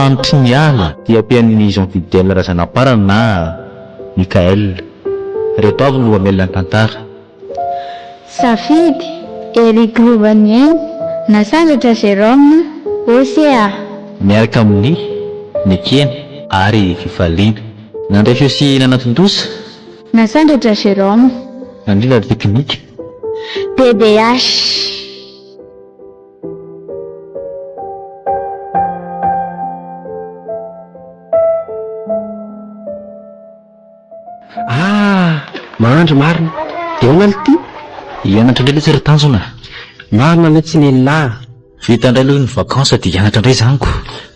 Andro ny ala dia mpian'ny Jean Fidèle Razanaparana na Mikael. Reto avy no hamelona ny tantara. Safidy, Eric Rovanieny, Nasandratra Jérôme, Osea. Miaraka amin'ny Nikena ary Fifaliana. Nandray feo sy nanatondosa. Nasandratra Jérôme, Nandrila teknika. TDH. Mahandro marina dia onal ty Hianatra indray ilay tanjona. marina ilay tsy lehilahy Vita indray aloha ny vakansa dia hianatra indray zaniko.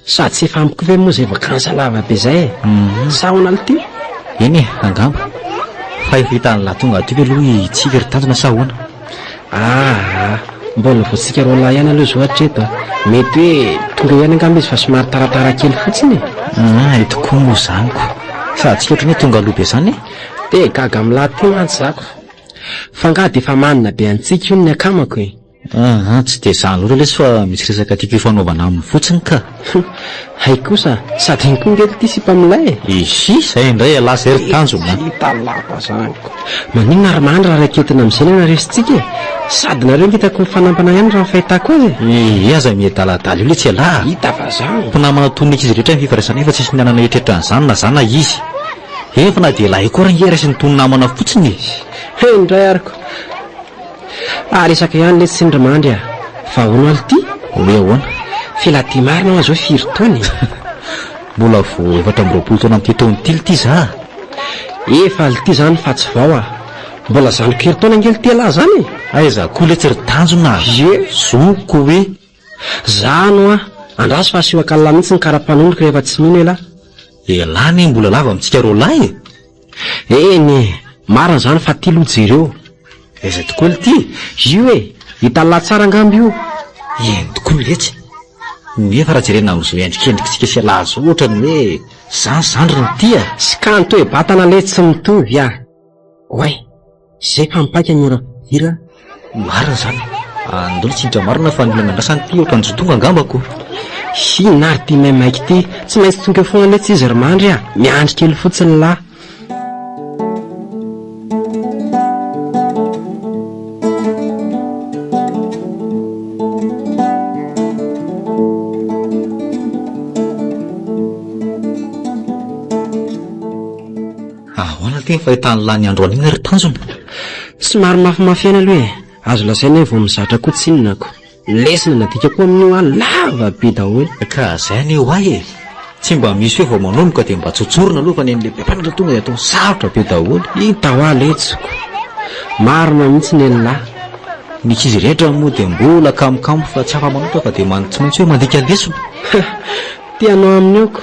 sady tsy efa amiko ve moa izay vakansa lava be izay sa onal ty Eny e, angamba. Fa vita ny latonga aty ve aloha hitsika ry tanjona sa ahoana? mbola voatsika roa lahy ihany aloha zao hatreto mety hoe tonga ihany angamba izy fa somary taratara kely fotsiny Eto koa moa zaniko. Sady tsika ohatran'ny hoe tonga aloha be zany e. dia gaga milahy ty mantsy zako fa nga dia efa manina be antsika io ny akamako e Tsy dia zany loatra lesy fa misy resaka tiako hifanaovana aminy fotsiny ka. hay kosa sady iny koa ngely ty sipamilay Izy izay indray alasa ry tanjona. talapa zaniko manina ary mandry raha raketina amin'izay na resitsika e sady nareo ngitako mifanampana ihany raha fahitako azy Aza miadaladala io le tsy alahy. hita fa zany Mpinamana tonika izy rehetra ny fifarasana efa tsisy nianana eritretra an'izany na zana izy. Efa na dia lahy koa raha ngerasy ny tony namana fotsiny. indray ariko resaka ihany le tsindrimandry fa ono aly ty Hoe ahoana? filaty marina ho azao firy taony Mbola vo 4 taona amin'ity taony ty ity za. efa aly ty zany fa tsy vao mbola zaniko hery taona ngely ty alahy zany Aiza koa le tsy ry tanjona. Zoko hoe. zano andraso fa asihoakalala mihitsy ny karapanondroko rehefa tsy mino elahy Elany mbola lava amintsika roa lahy e. eny marina zany fa ty lojereo Aiza tokoa le ty? io e hitalahy tsara angamby io Eny tokoa miletsy. Nefa raha jerena amin'izao endrikendrikitsika sy alahy zao ohatrany hoe zandry ny ty sy kanto hoe batana le tsy mitovy oay zay fa mipaika ny ora vira Marina zany. Andolo tsintra marina fa nilana andrasany ty ohatrany zotonga angambako. nary ty maimaiky ty tsy maintsy tonga foana le tsy izy ry mandry miandry kely fotsiny lahy Ahoana ty ny fahitany lahy ny andro an'iny ry tanjona? somary mafimafiana aloha e azo lasaina hoe vao mizatra koa tsinonako lesina nadika koa amin'io lava be daholo Ka zay aneo ahy e. Tsy mba misy hoe vao manomboka dia mba tsotsorina aloha fa nen'le mpianatra tonga dia atao sarotra be daholo. hita ho aletsiko marina mihitsy ny lahy Ny ankizy rehetra moa dia mbola kamokamo fa tsy afa-manotra fa dia tsy maintsy hoe mandika lesona. tianao amin'eoko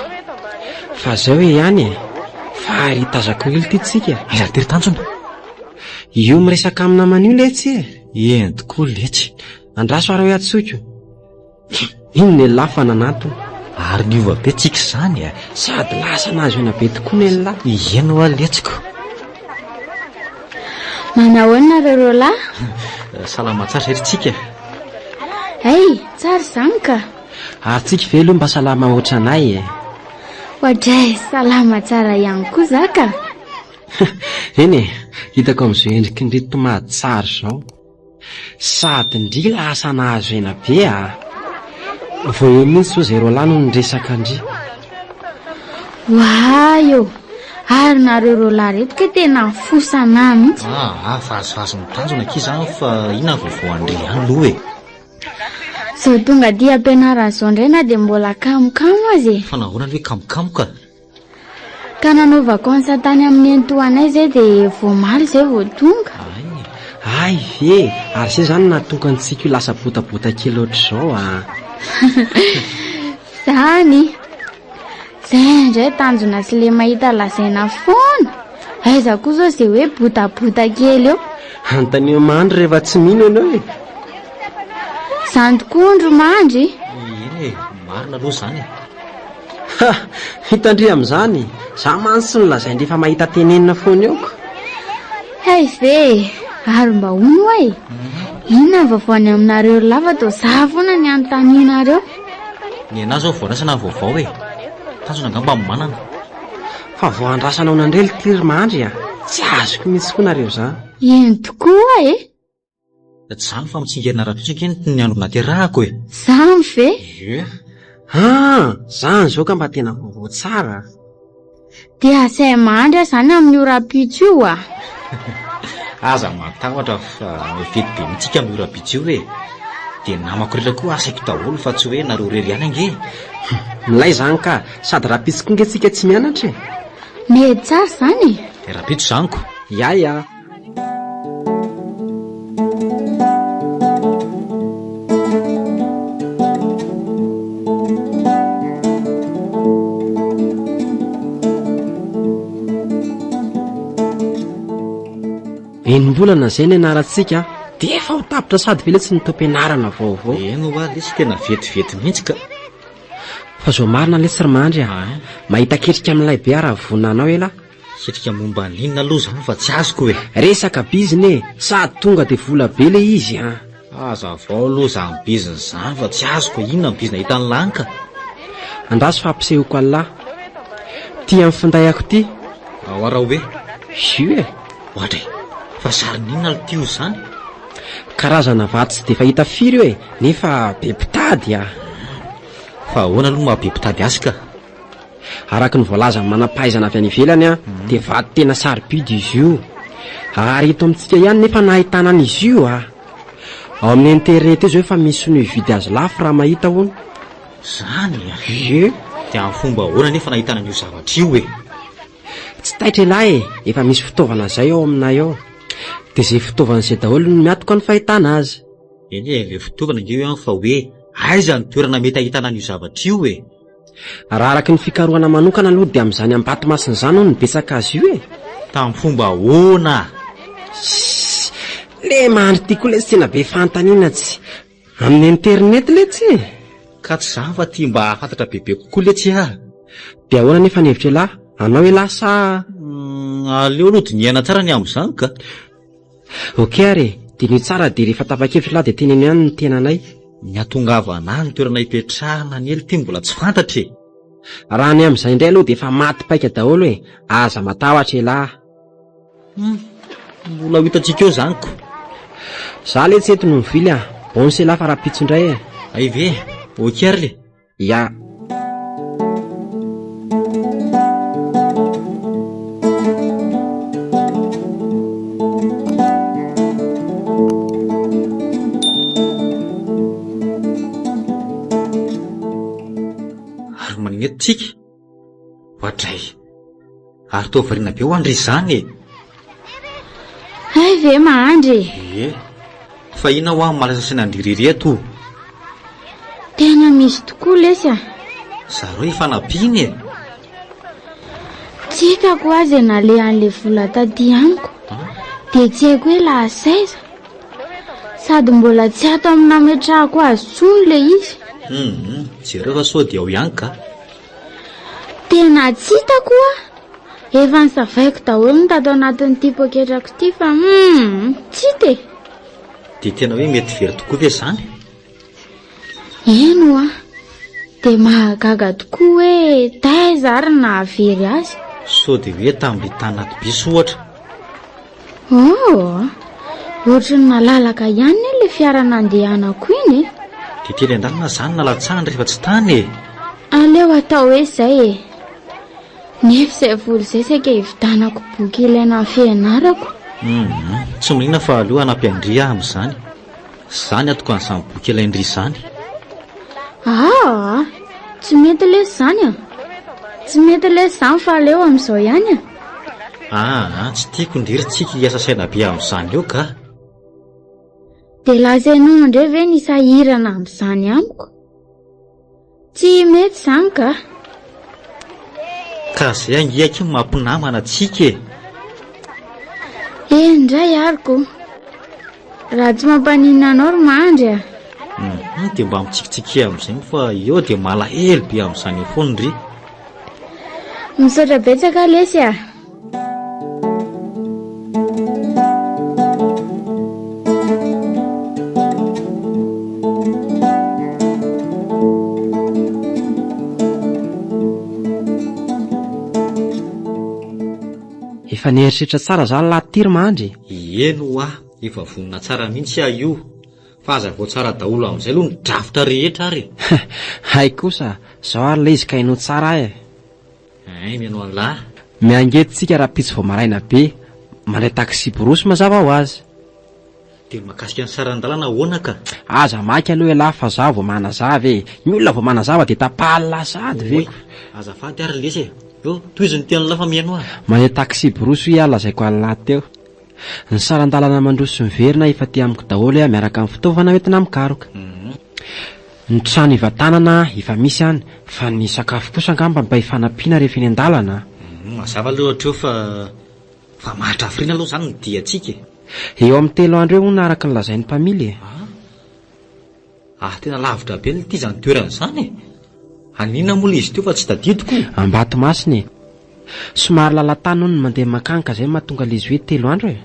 fa zao hoe ihany e fa hitazako ily ty tsika Aiza ty ry tanjona? io miresaka amina manio letsy Eny tokoa letsy. andraso ara hoe atsoko iny ny lahy fa nanato Ary niova be tsika zany sady lasa nazo ena be tokoa ny lahy Eno aletsiko. Manahoana reo lahy? Salama tsara ry tsika. Tsara zany ka. ary tsika ve aloha mba salama ohatry anay Ohatray salama tsara ihany koa zaka. eny hitako amin'izao endriky ny reto mahatsara zao sady ndry lasa nahazo ena be vao eo mihitsy so zay roa lahy no nyresaka ndry Eo ary nareo reo lahy reto ka tena fosana mihitsy. Fahazofazo ny tanjona aky zany fa inona vaovao andre ihany aloha e. Zao tonga dia ampianarana zao indray na dia mbola kamokamo azy Fa nahoana hoe kamokamoka? ka nanao vakansa tany amin'ny antoanay zay dia voamaly zay vao tonga. ay ve ary zay zany natonga antsika io lasa botabota kely ohatr'izao Zany zay indray tanjona sy le mahita lazaina foana. Aiza koa zao zay hoe botabota kely eo. antaneo mandry rehefa tsy mino ianao e Zany tokoa ndro mandry. Eny e, marina aloha zany. hitandry amin'izany Za mantsy ny lazay rehefa mahita tenenina foana eoko. Hay ve, ary mba hono e. Inona vaovao ny aminareo lava to za foana ny anontanianareo. Ny anazy zao voanasana vaovao e. Tanjona angamba manana. Fa vao andrasanao nandrely tiry mandry a. Tsy azoko mihitsy koa nareo za. Eny tokoa e. Zany fa mitsingerina rahatritsika ny andro naterahako e. Zany ve? Zany zao ka mba tena vaovao tsara. Dia asay mandry zany amin'ny ora-pitso io a. Aza matahotra fa mividy be mitsika amin'ny ora-pitso io e. Dia namako rehetra koa asaiko daholo fa tsy hoe nareo rery ihany ange. Milay zany ka sady raha-pitso nge tsika tsy mianatra e. Mety tsara zany e. Dia raha-pitso zaniko. Ya. Enim-bolana zay ny anarantsika dia efa ho tapitra sady vele tsy nitom-pianarana vaovao. Eno a le tsy tena vetivety mihitsy ka. Fa zao marina le tsy mandry a. Mahita ketrika amin'ilay be raha vonanao ela. Ketrika momba n'inona aloha zany fa tsy azoko e. Resaka biziny e, sady tonga dia vola be le izy a. Aza vao aloha zany biziny zany fa tsy azoko inona ny bizina hitan'ny lanka. Andraso fa ampisehoko Allah. Ty amin'ny finday ako ty. Ao ara hoe. Zio e. Ohatry. Fa sarin'inona no tio zany? Karazana vato tsy dia fahita firy io e, nefa be mpitady a. Fa ahoana aloha maha be mpitady azy ka? Araka ny voalaza manam-pahaizana avy any ivelany a, dia vato tena sarobidy izy io. Ary ito amintsika ihany nefa nahitana an'izy io a. Ao amin'ny internet io zao efa misy ny vidy azy lafo raha mahita hono. Zany a? Ie. Dia amin'ny fomba ahoana nefa nahitana an'io zavatra io e? Tsy taitra lahy e, efa misy fitaovana zay ao aminay ao. Dia izay fitaovana izay daholo no miatoka ny fahitana azy. Eny e, ilay fitaovana ingeo ihany fa hoe aiza ny toerana mety ahitana an'io zavatra io e? Raha araky ny fikarohana manokana aloha dia amin'izany Ambatomásina zany no nibetsaka azy io e. Tamin'ny fomba ahoana? Le mandry tiako le tsy tena be fantaniana tsy. Amin'ny internet le tsy. Ka tsy zany fa tia mba hafantatra bebe kokoa le tsy ah. Dia ahoana nefa ny hevitra lahy? Anao e lahy sa? Aleo aloha diniana tsara ny amin'izany ka. Okey ary, dinio tsara dia rehefa tapa-kevitra lahy dia teneno ihany ny tenanay. Ny atongava anahy ny toerana hipetrahana ny ely ty mbola tsy fantatra e. Raha ny amin'izay indray aloha dia efa maty paika daholo e. Aza matahotra e lahy. Mbola ho hitantsika eo zanyko. Za le tsy eto no mivily a. Bonse lahy fa raha-pitso indray e. Ay ve, okey ary le. Ya. Tsika ohatray ary toa variana be ho andry izany e. Hay ve mandry? Fa ina ho amin'ny malasa sy nandriry eto. Tena misy tokoa lesy a. Zareo hifanampiany e. Tsy hitako azy nale an'le vola taty amiko. Dia tsy haiko hoe lahasaiza. Sady mbola tsy ato amin'ny nametrahako azy tsony le izy. Jereo fa sao dia ao ihany ka. Tena tsy hitako a. Efa nisavaiko daholo ny tato anatin'ity poketrako ity fa tsy hita e. Dia tena hoe mety very tokoa ve zany? Eno a. Dia mahagaga tokoa hoe taiza ary nahavery azy. Sao dia hoe tamin'ilay tany anaty biso ohatra. Ohatra ny nalalaka ihany ilay fiara nandehanako iny e. Dia tena andalina zany nalatsahana rehefa tsy tany e. Aleo atao hoe izay e. Nefa izay vola izay saika hividanako boky ilaina amin'ny fianarako. Tsy minina fa aleo hanampiandry amin'izany. Zany atoko an'izany boky ilaindry izany. Tsy mety le zany a. Tsy mety le zany fa aleo amin'izao ihany a. Tsy tiako indriry tsika hiasa saina be amin'izany eo ka. Dia lazainao indray ve nisahirana amin'izany amiko? Tsy mety zany ka. Ka zay angiaky mampinamana tsika e. Indray ariko. Raha tsy mampaninana anao ry mandry a. Dia mba mitsikitsiky amin'izay fa eo dia malahelo be amin'izany foana ry. Misaotra betsaka lesy a. Efa nieritreritra tsara zany lahatiro mandry. Eno efa vonina tsara mihitsy io. Fa aza vao tsara daholo amin'izay aloha ny drafitra rehetra ary. Hay kosa, zao ary le izy ka hainao tsara e. Ay, mianao an'lahy. Miangetintsika raha pitsy vao maraina be. Mandray taxi borosy mazava ho azy. Dia makasika ny saran-dalana ahoana ka? Aza maika aloha lahy fa zaho vao manazava e. Ny olona vao manazava dia tapalina sady ve. Azafady ary lesy e. Toiziny tena lafa miano ahy. Manday taxi borosy iala zaiko alahy teo. Ny saran-dalana mandroso miverina efa ty amiko daholo miaraka amin'ny fitaovana entina mikaroka. Ny trano ivatanana efa misy any, fa ny sakafo kosa angamba mba hifanampiana rehefa eny an-dalana. Mazava aloha ohatreo fa mahatrafirina aloha zany ny diantsika. Eo amin'ny 3 andro eo hono araka ny lazain'ny mpamily. Tena lavitra be ity zany toerana zany e. Anina mola izy teo fa tsy tadidiko. Ambato masiny. Somary lalatany hono mandeha makanika zay mahatonga le izy hoe 3 andro e.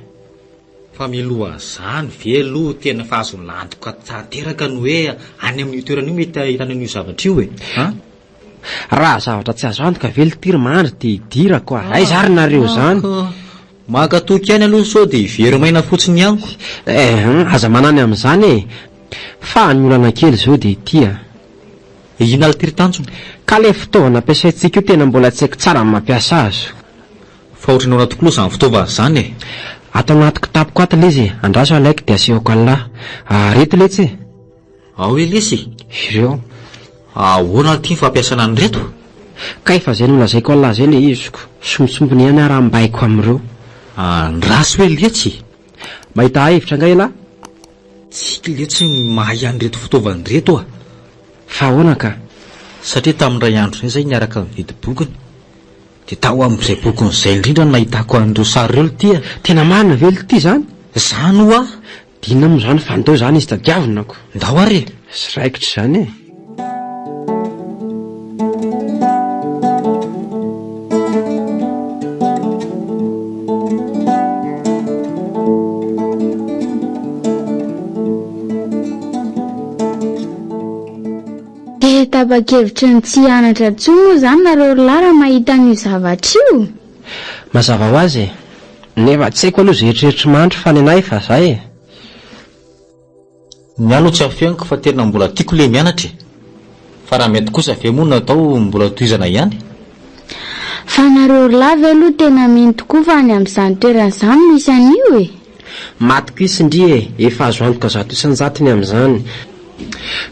Fa miloha zany velo tena fa azo lantoka tanteraka ny hoe any amin'ny toerana io mety ahitana an'io zavatra io e. Raha zavatra tsy azo antoka velo tiry mandry dia idirako a. Ay zary nareo zany. Makatoky any aloha sao dia ivery-maina fotsiny anko. Aza manany amin'izany e. Fa ny olana kely zao dia ity a. Ina altiry tanjona. Ka le fitaovana ampiasaintsika io tena mbola tsy haiko tsara amin'ny mampiasa azy. Fa ohatranao anaty tokoloha izany fitaovana izany e. Atao anaty kitapo ato le izy. Andraso alaiko dia asehoko an'lahy. Reto letsy e. Ao e lesy. Ireo. Ahoana tia fampiasana an'ireto? Ka efa izay nolazaiko an'lahy zay le iziko. Sombitsombiny ihany raha mbaiko amin'ireo. Ndraso hoe letsy. Mahita hevitra nga ela? Tsy letsy mahay an'ireto fitaovana reto a. Fa ahoana ka? Satria tamin'iray andro izay niaraka mividy bokiny. Dia tao amin'izay bokiny izay indrindra no nahitako an'ireo sary ireo ity. Tena marina velo ity zany? Zany ho a. Dinona moa zany fa ndao zany izy tadiavinako. Ndao ary. Sy raikitra zany e. Tapa-kevitra ny tsy hianatra intsony moa zany nareo lara mahita an'io zavatra io. Mazava ho azy e. Nefa tsy haiko aloha izay eritreritry mandro fa ny anahy fa zay e. Ny alo tsy afianiko fa tena mbola tiako le mianatra. Fa raha mety kosa ve moa natao mbola tohizana ihany. Fa nareo lavy aloha tena mino tokoa fa any amin'izany toerana izany misy an'io e. Matiko isindry e. Efa azo antoka zato isan-jatony amin'izany.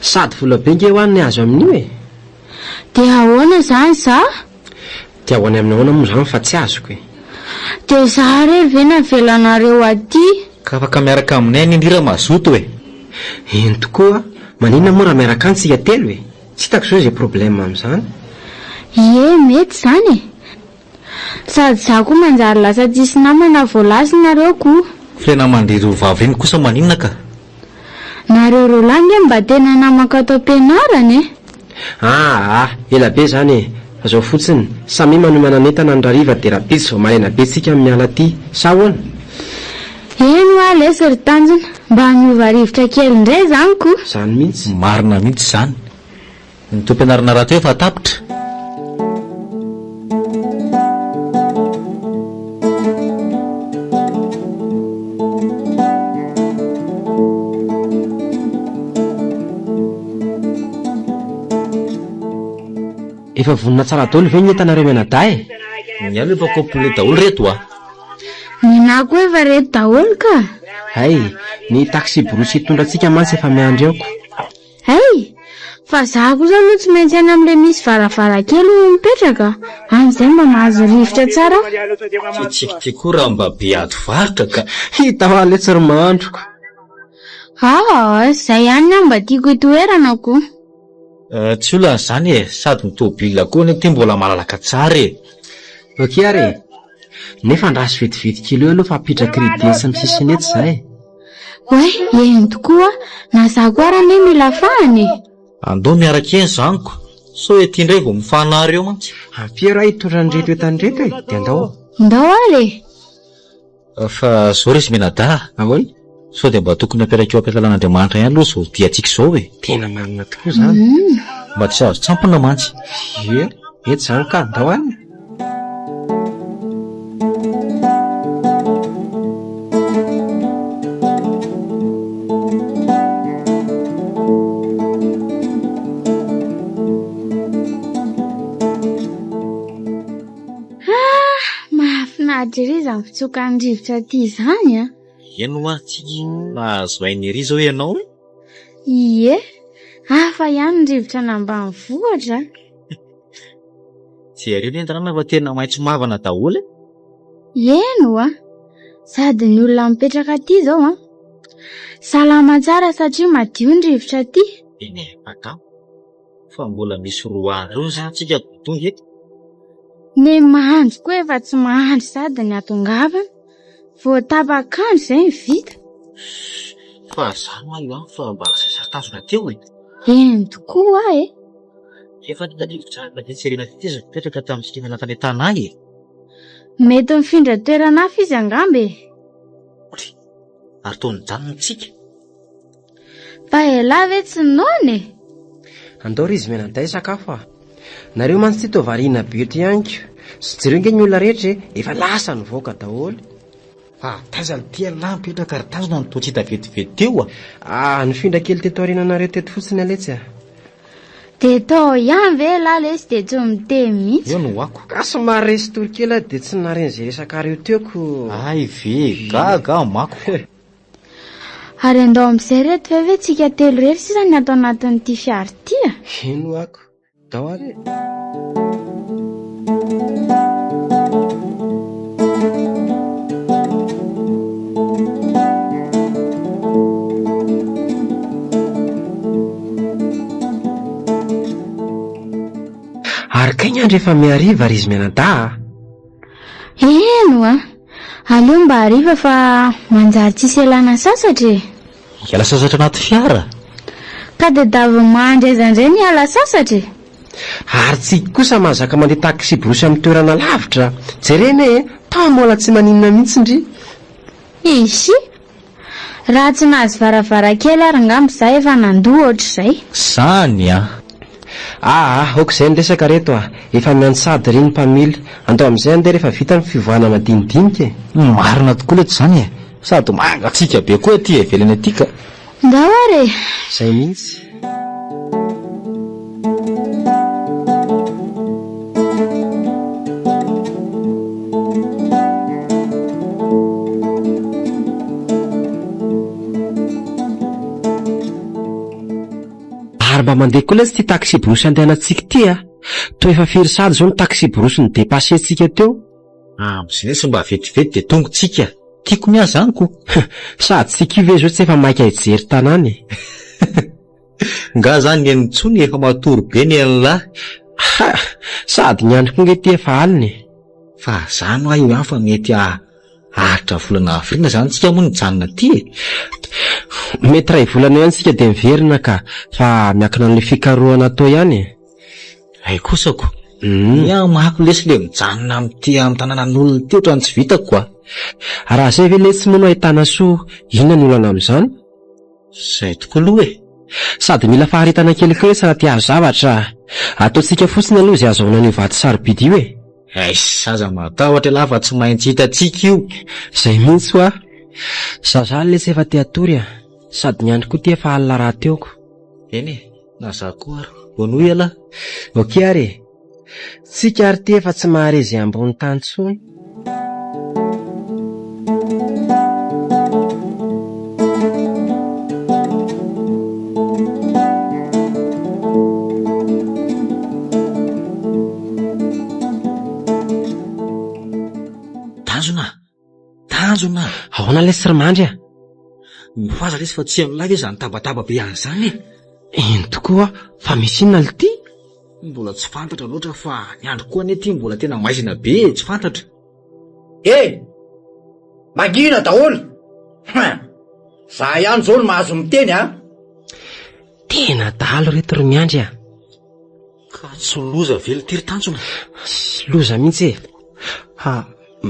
Sady vola be nge ho an'ny azo amin'io e. Dia ahoana zany za? Dia ahoana amin'ny ahoana moa zany fa tsy azoko e. Dia za rery ve navelanareo aty? Ka afaka miaraka aminay ny indrira mazoto e. Eny tokoa, maninona moa raha miaraka antsika telo e. Tsy hitako zao izay problème amin'izany. Ie, mety zany e. Sady za koa manjary lasa tsisy namana voalasy nareo koa. Filena mandry vavy eny kosa maninona ka? Nareo rolange mba tena namaka atao ampianarana e. Ela be zany e. Fa zao fotsiny, samy manomana n'entana ny rariva dia raha pitsy vao marena be tsika amin'ny ala ty. Sa ahoana? Eno a lesy ry tanjona, mba miova rivotra kely indray zany ko. Zany mihitsy. Marina mihitsy zany. Ny tom-pianarana raha teo efa tapitra. Efa vonina tsara daholo ve ny entanareo mianadahy? Ny alo efa complet daholo reto a. Ny nahy koa efa reto daholo ka. Hay, ny taxi borosy hitondratsika mantsy efa miandry aoko. Hay, fa za kosa aloha tsy maintsy any amin'ilay misy varavarankely mipetraka. Amin'izay mba mahazo rivotra tsara. Tsy koa raha mba be ady varotra ka. Hita ho le tsy ry mandroko. Zay ihany mba tiako itoerana ko. Tsy olana zany e, sady mitobila koa ny ty mbola malalaka tsara e. Ok ary, nefa ndraso vetivety kilo aloha fa apitra crédit sy misisiny eto zay. Eny tokoa, na za koa raha ne mila fahany. Andao miaraka eny zaniko. so hoe tia indray vao mifanareo mantsy. Ampio raha hitondrandreto etanydreto e dia andao. Ndao aly Fa zao resy menada. Ahoana? So dia mba tokony ampiaraka eo ampiasalan'Andriamanitra ihany aloha zao diantsika izao e. Tena marina tokoa zany. Mba tsy azo tsampana mantsy. Ie, eto zany ka andao any. mahafinaritra ry za fitsoka andrivotra ty zany a. Eno atsika nahazo ainy ery zao ianao e. Ie, hafa ihany ny rivotra n'ambanivohitra. Tsy areo ny tanàna fa tena maitso mavana daholo e. Eno a, sady ny olona mipetraka aty zao a salama tsara satria madio ny rivotra ty. Eny akao fa mbola misy roa andro zany tsika tonga eto. Ny mahandro koa efa tsy mahandro sady ny atongavana vao tapakandro zay ny vita. Fa zany ma io fa mba sasakazona teo e. Eny tokoa e. Efa nitarivotra Serena fiteza mipetraka tamin'isika mialantany tanà e. Mety mifindra toerana hafa izy angamba e. Ary toa nijanona tsika. Fa ela ve tsy noana e. Andao ry izy menaday sakafo a. Nareo mantsy ty tovariana be ty anko. Sy jereo nge ny olona rehetra efa lasa nivoaka daholo. Fa taiza tia mipetraka ary tazona ny toa tsy hita vetivety teo a. Nifindra kely teto aoriananareo teto fotsiny aletsy a. De tao ihany ve lalesy de tsy miteny mihitsy. Eo no ako. Ka somary resy torokely de tsy naren'izay resaka reo teoko. Ay ve gaga mako. Ary andao amin'izay reto fa ve tsika telo rery sisa ny atao anatin'ity fiara ty a. Eno ako. Dao ary. Ary kainy andro efa miariva ry izy menada. Eno a, aleo mba hariva fa manjary tsisy elana sasatra e. Hiala sasatra anaty fiara. Ka de davy mandry aizandray ny ala sasatra e. Ary tsika kosa mahazaka mandeha taxi brosy amin'ny toerana lavitra. Jerena e, tamola tsy maninona mihitsy ndry. Isy, raha tsy nahazo varavarankely ary angamba zay efa nandoa ohatr'izay. Zany a. Aok'izay ny resaka reto a. Efa miantsady ry ny mpamily. Andao amin'izay andeha rehefa vita ny fivoahana madinidinika e. Marina tokoa leto zany e. Sady mangatsika be koa ty evelany atika. Ndao ary. Zay mihitsy. Ary mba mandeha koa lesy ty taxi brosy andehanantsika ty a. Toa efa firy sady zao ny taxi brosy ny dépassentsika teo. Amin'izay nesy mba vetivety de tongotsika. Tiako miha zany ko. Sady tsika ive zao tsy efa maika hijery tanàny e. Nga zany eny tsony efa matory be ny elahy. Sady ny andro koa nge ty efa aliny. Fa zany hoa io ihany fa mety aritra volana afrina zany tsika moa nijanona ty e. Mety ray volana ihany tsika de miverina ka fa miakina an'le fikarohana atao ihany e. Ay kosako. Ia mako lesy le mijanona amin'ty amin'ny tanànan'olona ty ohatrany tsy vitako a. Raha zay ve lesy moa no ahitana soa, inona ny olana amin'izany? Zay tokoa aloha e. Sady mila faharetana kely koa rehefa ty azo zavatra. Ataontsika fotsiny aloha izay azahoana an'io vato sarobidy io e. Ay saza matahotra lafa tsy maintsy hitatsika io. Zay mihitsy ho a. Zaza lesy efa te atory a. Sady ny andro koa ty efa alina raha teoko. Eny e, na za koa ary. Bonoy ala. Oke ary. Tsika ary ty efa tsy maharezy ambony tany tsony. Tanjona. Ahoana lesy rimandry a? Mifaza lesy fa tsy amin'n'lay ve zany tabataba be any zany e. Eny tokoa fa misy inona ty? Mbola tsy fantatra loatra fa ny andro koa ane ty mbola tena maizina be tsy fantatra. Mangina daholo. Za ihany zao no mahazo miteny a. Tena dahalo reto ry miandry a. Ka tsy loza velo tiry tanjona. Loza mihitsy e.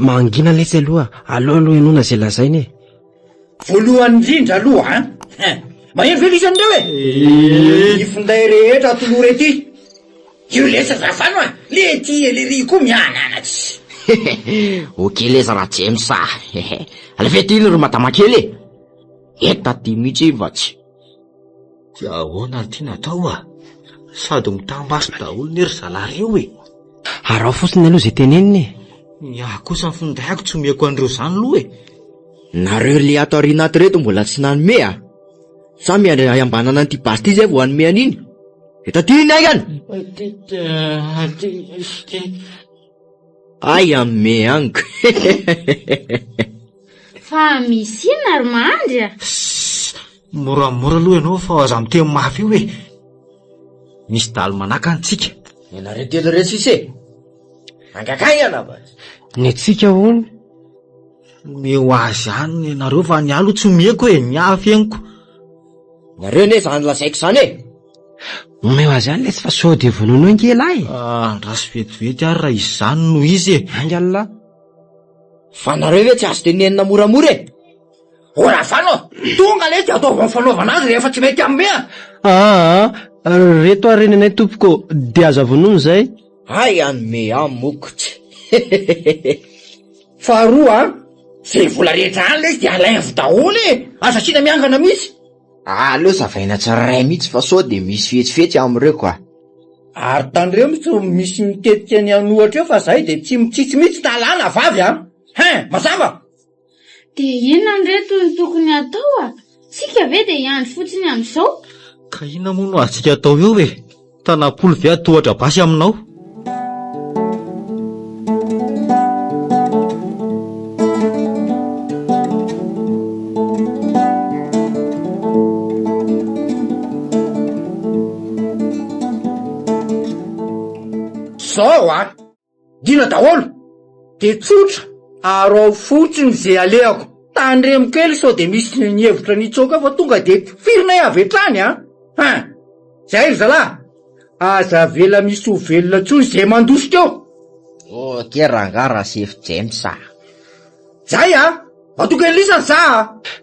Mangina letsy aloha. Aloha enona zay lazainy e. Voalohany indrindra aloha maheno velisandreo ny finday rehetra toloha rety. Io lesa zafano le ty elery koa miananatsy. Okey leza raha James alefety iny ro matamakely eta ty mihitsy vatsy. Ty ahoana ty natao sady mitambasy daholo ny ry zalareo e. Arao fotsiny aloha zay teneniny e. Ny ahy kosa ny findayako tsy omeko an'ireo zany loha e. Nareo le ato arinaty reto mbola tsy nanome sa miandry ayambanana an'ity basy ty zay vo anome an'iny. Eta ty iny aigany ay anome aniko. Fa misy ina ary mahandry Moramora aloha ianao fa aza miteny mafy io e. Misy daly manaka antsika. Ianareo telo reto sisy angakay anava Ny tsika hono. Meo azy any ianareo fa ny alo tsy omeko e, ny afy eniko. nareo ne zany lasaiko zany Omeo azy any letsy fa sao de vonono angelahy. Rasy vetivety ary raha izany no izy e. Angala. fa nareo ve tsy azo tenenina moramora Ora fano tonga le ty ataovany fanaovana azy rehefa tsy mety amime Reto arenanay tompoko de aza vonono zay. ay anome amokotsy. faharoa zay vola rehetra any le de alainy daholo aza sina miangana mihitsy. Aleo zavaina tsararay mihitsy fa sao de misy fetsifetsy amreo koa. Ary tandreo mitsy misy mitetika ny anohatra eo fa zay de tsy mitsitsy mihitsy talana vavy mazava. De inona ny reto ny tokony atao Sika ve de iandry fotsiny am'izao. Ka inona moa no azontsika atao eo e? Tanapolo ve atohatra basy aminao? Zao dina daholo de tsotra arao fotsiny zay aleako tandremo kely sao de misy ny hevitra nitsoka fa tonga de firinay avy etrany zay ry zalahy aza vela misy ho velona tsony zay mandosika eo. Ke rangara sefy James zay atoka elisany za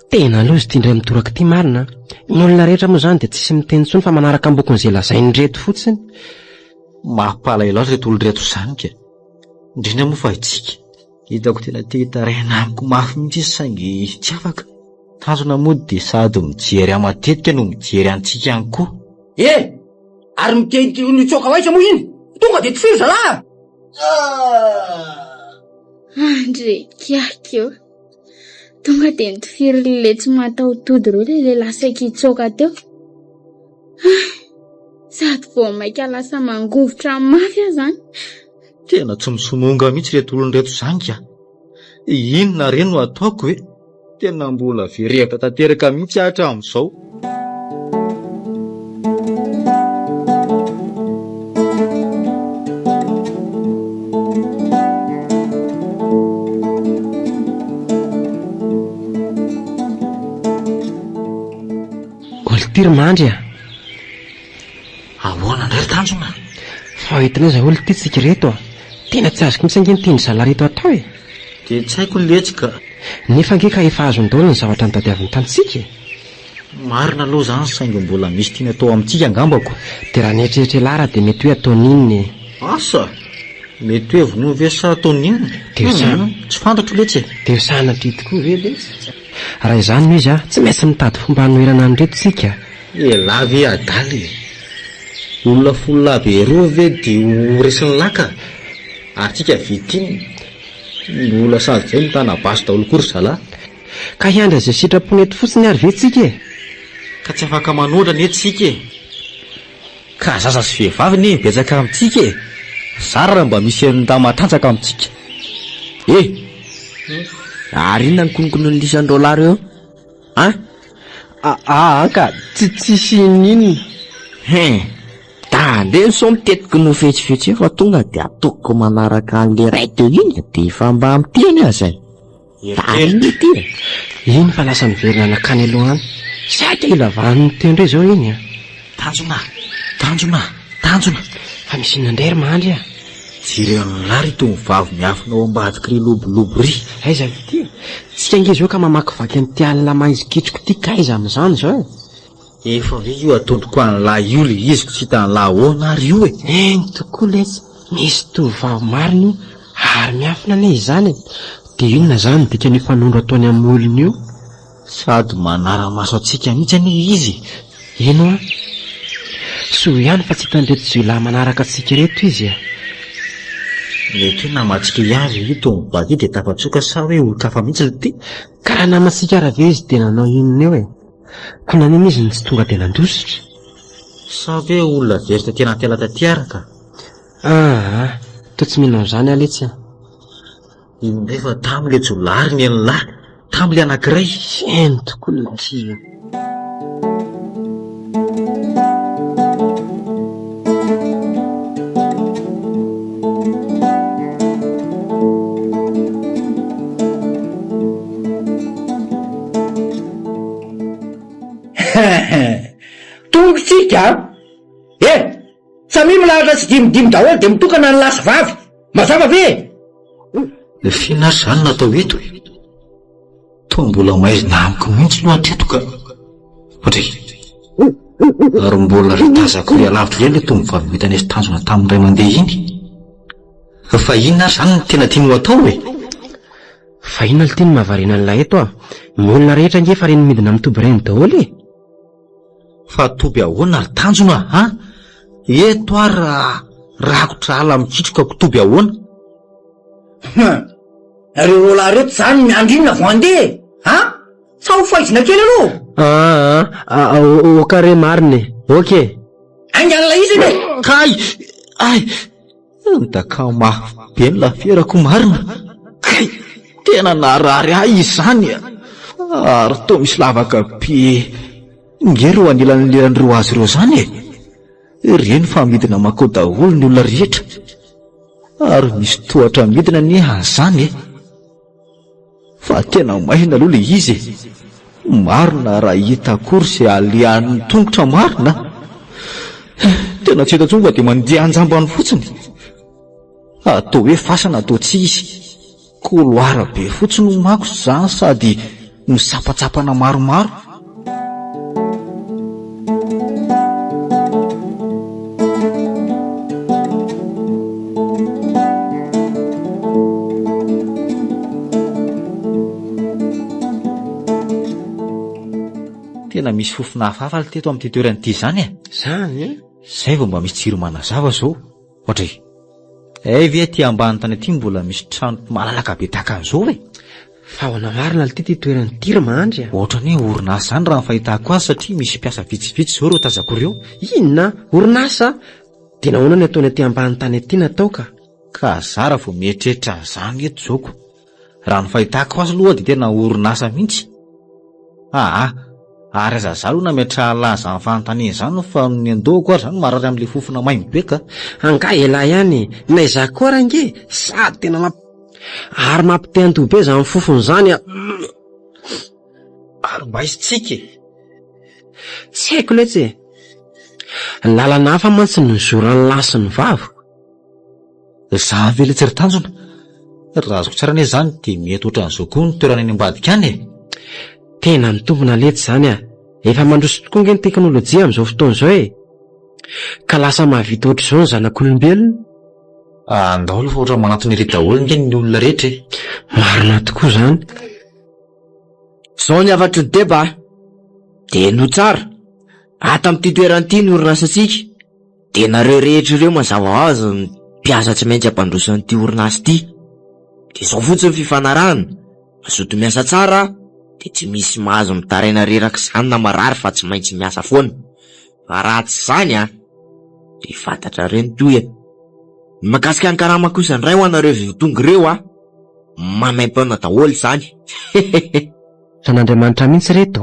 Tena lozy ty indray mitoraka ty marina. Ny olona rehetra moa zany de tsisy miteny tsony fa manaraka ambokon'izay lazainy reto fotsiny. Mampalahelo azy reto olo reto zany ka. Indrindra moa fa itsika hitako tena te hitarehina amiko mafy mihitsy izy saingy tsy afaka. Tanjona moa de sady mijery matetika no mijery antsika ihany koa. Ary miteny nitsoka vaisa moa iny tonga de tsy firy zalahy. Andre kiakio tonga de nitifiry le tsy mataotody reo le lasaiky itsoka teo. Sady vao maika lasa mangovotra mafy zany. Tena tsy misomonga mihitsy reto olony reto zany ka. Inona reny no ataoko hoe? Tena mbola verevitra tanteraka mihitsy hatramin'izao. Olitiry mandry Ahoana ndray tanjona? Fa hitanao zay olo ty tsika reto tena tsy azoko mitsangeny teny zala reto atao De tsy haiko letsika. Nefa ngeka efa azon-daolo ny zavatra nitadiavin'ny tantsika. Marina aloha zany saingy mbola misy tiana atao amintsika angambako. De raha nieritreritry lara de mety hoe ataon'inony. Asa mety hoe vonono ve sa ataon'inona? Tsy fantatro letsy. De sanatry tokoa ve letsy. Raha izany no izy tsy maintsy mitady fomba hanoerana ny reto tsika. Lavy adaly. Olona folo laby roa ve de horesin'ny laka. Ary tsika vitiny mbola sady zay mitana basy daholo kory zala. Ka hiandra zay sitrapony eto fotsiny ary ve tsika ka tsy afaka manoatra ny etsika ka zaza sy vehivavy ny betsaka amintsika zara raha mba misy enda matanjaka amintsika. Ary inona ny konokony ny lisan-dolary eo ka tsisy ninona. Tandreny sao mitetiky no fetsifetsy fa tonga de atoko manaraka an'le ray teo iny de efa mba miteny azay. Iny fa lasa miverina nakany aloha any. Saika ilavan'ny tendre zao iny Tanjona Fa misy nandray mandry Jiren'lary itony vavy miafinao ambadiky ry lobolobo ry. Aiza ty tsika angizy eo ka mamakivaky an'ity alina maizy kitroko ty kaiza amin'izany zao Efa ve io atondroko an'lahy io le izy ko tsy hitan'lahy ahoana ary io eny tokoa letsy misy tovavy marina io ary miafina ane izany de inona zany dika ny fanondro ataony amin'ny olona io Sady manara-maso atsika mihitsy ane izy. ino a soa ihany fa tsy hitandreto zay lahy manaraka atsika reto izy Mety hoe namatsika ihany io tony bady de tafatsoka sa hoe olon-kafa mihitsy le ty. karaha namatsika raha ve izy de nanao inona eo ko naniny izy ny tsy tonga de nandositra Sa ve olona veritra tena tela taty araka. to tsy minao zany aletsy Ino rehefa tamile jolary ny an'lahy tamile anankiray. eny tokoa latsy Tongotsika samy milahatra tsy dimidimy daholo de mitokana ny lasa vavy mazava ve Fiana zany natao eto to mbola maizina amiko mihitsy no atretoka Otray ary mbola ritazako ry alavitra le to mivavy metanesy tanjona tamin'ny ray mandeha iny. Fa inona zany ny tena tianao atao fa inona le tiany mahavarina an'ilay eto ny olona rehetra nge fa reny midina amin'ny toby reny daholo Fa toby ahoana ry tanjona eto ary rakotra ala mikitroka ko toby ahoana reo lahy reto zany miandro inona vo andeha sa ho faizina kely aloha okare marine oke angan'la izy ine ay ndaka mafy be ny lafierako marina kay tena narary ahy izany ary to misy lavaka be ngereo anilan'leran'ireo azy ireo zany reny fa midina makao daholo ny olona rehetra ary misy tohatra midina ny azany fa tena maina aloha le izy marina raha hita akory zay alean'ny tongotra marina tena tsy hita tsonga de mandeha anjambany fotsiny atao hoe fasana atao tsy izy koloara be fotsiny mako zany sady misapatsapana maromaro tena misy fofona hafahafa teto amin'ity toeran'ity zany zany zay vao mba misy jiro manazava zao Otray ve ty ambany tany aty mbola misy trano malalaka be tahaka an'izao fa ho namarina le ty toerany tirma mandry ohatrany hoe orinasa zany raha fahitako azy satria misy mpiasa vitsivitsy zao reo tazako reo. inona orinasa de nahoana ny ataony aty ambany tany aty natao ka zara vo mieritreritra zany eto zaoko raha ny fahitako azy aloha de tena orinasa mihitsy ary aza zalo na metra laza amin'ny fanontaniana zany fa ny andoko ary zany marary amin'le fofona maimbo be ka anga ela ihany na izakoa range sady tena ary mampiteanto be zany fofony zany ary mba izy tsika tsy haiko letsy ny lalana hafa mantsy ny zoran'ny lasy ny vavo za ve letsy ry tanjona raha azoko tsara ane zany de mety ohatran'izao koa ny toerana eny ambadika any tena mitombona letsy zany efa mandroso tokoa nge ny teknôlôjia amin'izao fotoana izao ka lasa mahavita ohatr'izao ny zanak'olombelona andao aloha fa ohatra manatony ry daholo nge ny olona rehetra marina tokoa zany zao ny avatry ny deba de no tsara ata amin'ity toeran'ity ny orinasatsika de nareo rehetra ireo mazava ho azy ny mpiasa tsy maintsy ampandrosan'ity orinasa ity de zao fotsiny fifanarahana mazoto miasa tsara de tsy misy mahazo mitaraina reraka zany na marary fa tsy maintsy miasa foana fa raha tsy zany de fantatra reny toy makasika ny karama kosa ndray ho anareo vitonga ireo mamaim-paona daholo zany san'Andriamanitra mihitsy reto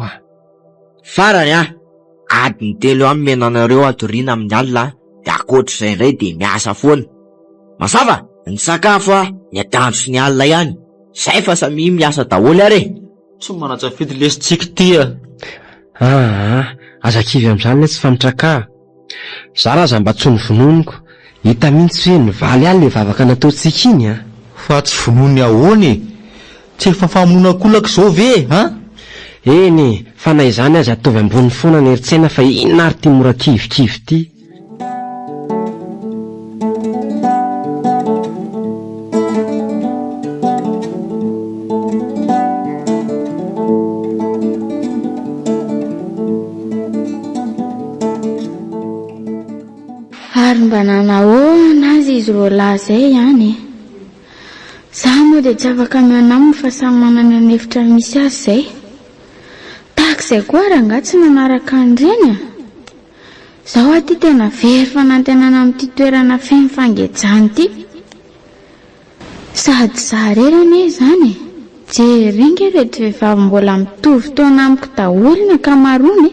farany adiny telo amy menanareo atoriana amin'ny alina de akoatra izay indray de miasa foana masava ny sakafo ny atandro sy ny alina ihany zay fa samy miasa daholo ary tsy manatsafidy lesitsika ty azakivy amin'izany le tsy famitraka za raha za mba tsy ny vononiko hita mihitsy hoe nivaly any le vavaka nataontsika iny a. Fa tsy vonony ahoany, tsy efa famononakolaka izao ve a? Eny, fa na izany azy ataovy ambony foana ny eritsaina fa inona ary ty mora kivikivy ty. Ary mba nanahoana azy izy ro lahy zay ihany. Zaho moa dia tsy afaka mianaminy fa samy manana ny hevitra misy azy zay. Tahak'izay koa raha tsy nanaraka an'ireny a. Zaho aty tena very fanantenana amin'ity toerana feno fangejany ity. Sady zarerany izany. Jeringa reto vehivavy mbola mitovy taona amiko daholo ny ankamaroany.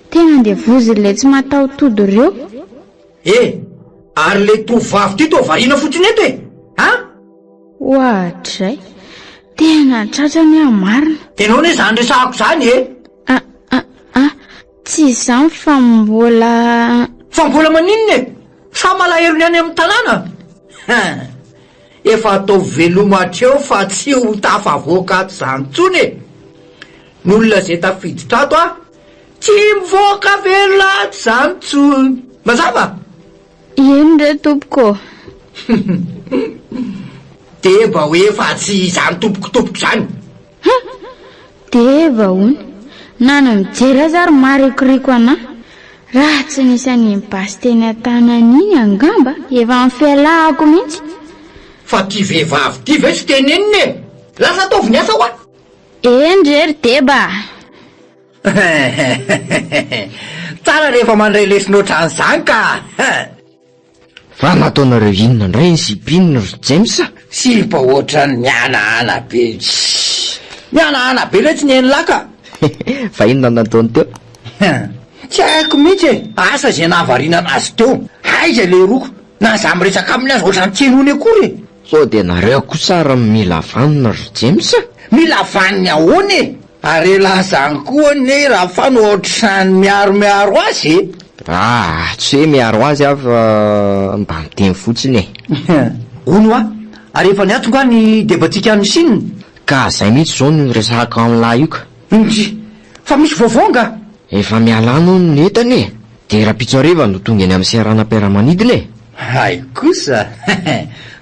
Tena dia vozile tsy mataotody ireo. Ary le tovavy ty to variana fotsiny eto ha? Ohatray, tena tratrany marina. Tenao ne zany resahako zany tsy izany fa mbola maninona sa malahelo ny any amin'ny tanàna? Efa atao velomatreo fa tsy ho tafavoaka ato zany tsony n'olona zay tafiditra ato tsy mivoaka velona ato zany tsony. Mazava? Eny re tompoko. Deba hoe fa tsy izany tompoko zany. Deba hony, nana mijery azy ary marikoriko anahy. Raha tsy nisy any mibasy teny an-tanany iny angamba, efa mifialahako mihitsy. Fa ty vehivavy ty ve tsy teneniny lasa ataovy ny asa hoa? Eny rery deba. Tsara rehefa mandray lesinao ohatran'izany ka. Fa nataonareo inona indray ny sipinina ry James? Sy mba ohatran'ny mihanahana be. Mihanahana be le tsy neny laka. Fa inona nataony teo? Tsy haiko mihitsy asa zay nahavariana anazy teo. Aiza le roko na za miresaka aminy azy ohatran'ny tsenony akory. Sao dia nareo kosa raha mila vanina ry James? Mila vaniny ahoany ary lazany koa ne raha fa no ohatrany miaro azy. Tsy hoe miaro azy fa mba miteny fotsiny Ono ary efa niatonga ny debatsika amin'ny sinina. Ka zay mihitsy zao no resahaka amin'ny lahy io ka. Fa misy vaovonga. Efa mialano ny entany dia raha-pitso hariva no tonga eny amin'ny seranam-piaramanidiny Hay kosa.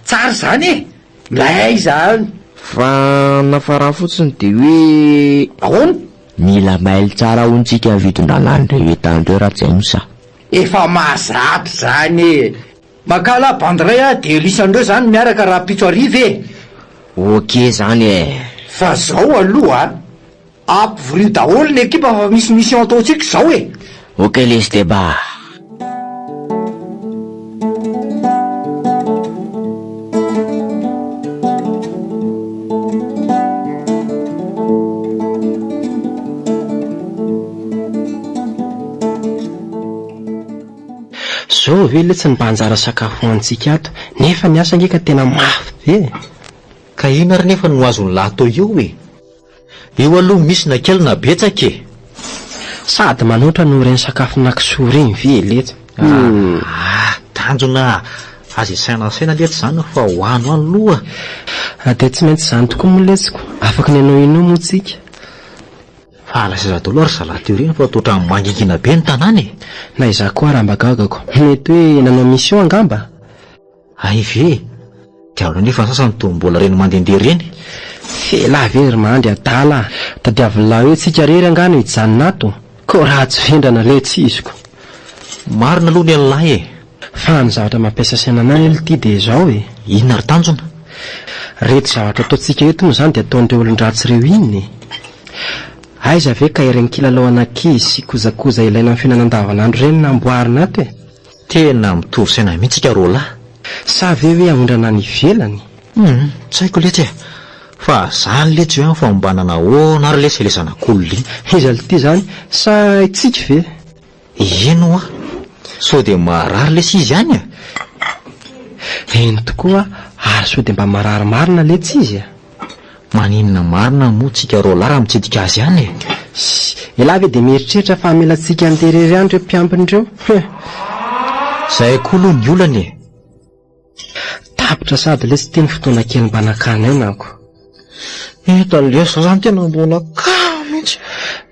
Tsara zany lay zany. Fa nafara fotsiny dia hoe ahoana? mila maily tsara hontsika vidon-dralany rehetra raha James. Efa mahazatra zany. Makala bandiray dia lisandreo zany miaraka raha-pitso hariva Ok zany Fa zao aloha ampivorio daholo ny ekipa fa misy mission ataontsika zao Ok lesy deba. Zao ve le tsy mba anjara sakafo antsika ato nefa ny asa ngeka tena mafy be. Ka ina ary nefa no azony lahy tao eo eo aloha misy nakelina betsaka Sady manoatra no reny sakafo nakisoa reny ve letsy. Tanjona azy saina letsy zany fa hoano any loha. Dia tsy maintsy izany tokoa moletsiko. Afaka ny anao ino motsika. Fa lasa daholo ary zalahy teo reny fa totra mangingina be ny tanàny Na izaho koa raha mba gagako. Mety hoe nanao mission angamba. Ay ve diavolo nefa ny sasany toa mbola reny mandehandeha reny. Felahy very mandry adala. Tadiavin'lahy hoe tsika rery angano hijanona ato. Ko raha tsy vendrana le tsisiko. Marina aloha ny lahy Fa ny zavatra mampiasa saina anay ity dia izao inona ry tanjona? Reto zavatra ataontsika eto moa izany dia ataon'ireo olon-dratsy ireo inony. Aiza ve ka ireny kilalao anankizy sy kojakoja ilaina amin'ny fiainana andavanandro ireny namboarina ato Tena mitovy saina mihitsy ka roa lahy. Sa ve hoe ahondrana ny ivelany? Tsy haiko letsy fa zany letsy hoe famombanana ahoana ary lesy lesanak'olona Iza ity zany sa itsika ve? Ino sao dia marary lesy izy ihany Eny tokoa ary sao dia mba marary marina letsy izy Maninona marina moa tsika roa lahy raha mitsidika azy ihany Elahy ve dia mieritreritra fa hamelantsika anterery andreo mpiampiny ireo? Zahay koa aloha ny olana e. Tapitra sady le tsy teny fotoana kely mba nakany ao nako. Talesa zany tena mbola ka mihitsy.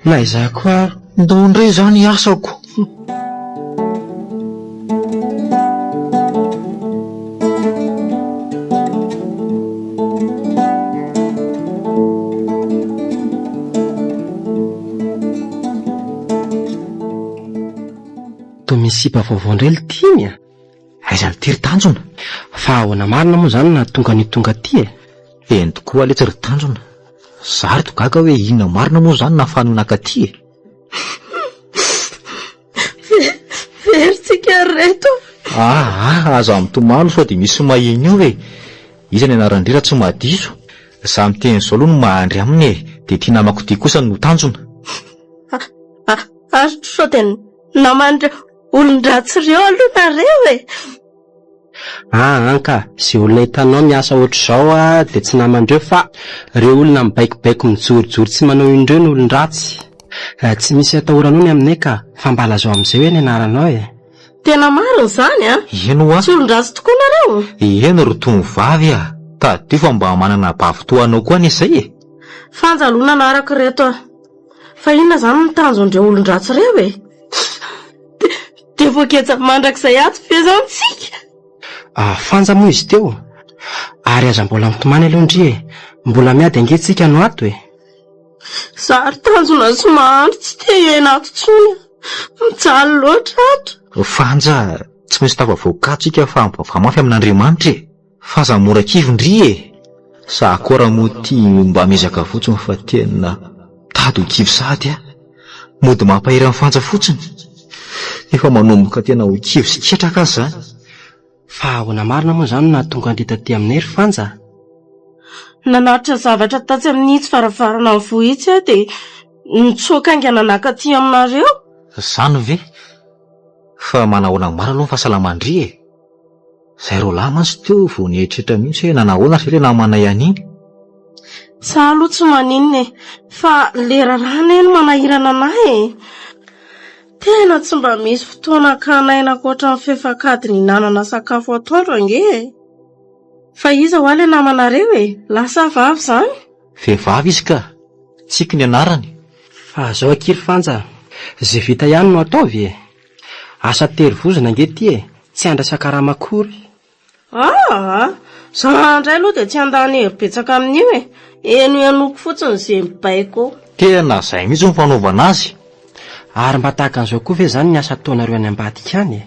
Na izaho koa Ndao indray zany asako. toa misipa vaovao indray litiny a. Aiza ny tiry tanjona? Fa ahoana marina moa zany na tonga ny tonga ty e. Eny tokoa le tsy ry tanjona. Zary togaga hoe inona marina moa zany na fanonaka ty e. Veritsika reto. Aza mitomano sao dia misy mahiny io e. Iza ny anarandrira tsy mahadiso. Za miteny izao aloha no mahandry aminy e. Dia tia namako ty kosa no tanjona. Sao dia namandry olon-dratsy reo aloha nareo e. Anka, sy olona hitanao miasa ohatr'izao a dia tsy namandreo fa reo olona mibaikobaiko mijorojoro tsy manao indreo ny olon-dratsy. Tsy misy atahoranao ny aminay ka fa mbala zao amin'izay hoe ny anaranao e. Tena marina izany a. Eno a? Tsy olon-dratsy tokoa nareo. Eno ry tovovavy a. Tadio fa mba manana bavitoanao koa an'izay e. Fanjalona naraka reto a. Fa inona zany ny tanjon'ireo olon-dratsy reo e. Dia voaketsa mandrakizay ato fezantsika. Fanja moa izy teo. Ary aza mbola mitomany aloha ndry e. Mbola miady angentsika no ato e. Zary tanjona sy mahandro tsy te hena ato tsony. Mijaly loatra ato. Fanja, tsy maintsy tafavoakatsika fa mivavamafy amin'Andriamanitra e. Fa za mora kivindry e. Sa akora moa ty mba mezaka fotsiny fa tena tady ho kivo sady a. Mody mampahiry amin'ny fanja fotsiny. Efa manomboka tena ho kivo sy ketraka azy zany. Fa ahoana marina moa zany na tonga andita ty aminay ry fanja. Nanaritra zavatra tatsy amin'ny tsy farafarana amin'ny vohitsy a dia nitsoaka aingana naka ty aminareo. Zany ve? Fa manahoana mara aloha ny fahasalamandry e. Zay ro lahy mantsy teo vao nietritra mihitsy hoe nanahoana sy le namanay an'iny. Sa aloha tsy maninona e. Fa lera rana eny manahirana anahy e. Tena tsy mba misy fotoana kanaina ankoatra ny fefakady ny hinanana sakafo atoandro ange e. Fa iza ho ale namanareo e. Lasa vavy zany. Vehivavy izy ka. Tsiky ny anarany. Fa zao akiry fanja. Zay vita ihany no ataovy e. Asa tery vozona ange ty e. Tsy andrasa karamakory. Za indray aloha dia tsy andany herim-betsaka amin'io e. Eno ianoko fotsiny izay mibaiko. Tena zay mihitsy ny fanaovana azy. Ary mba tahaka an'izao koa ve zany ny asa ataonareo any ambadika any e.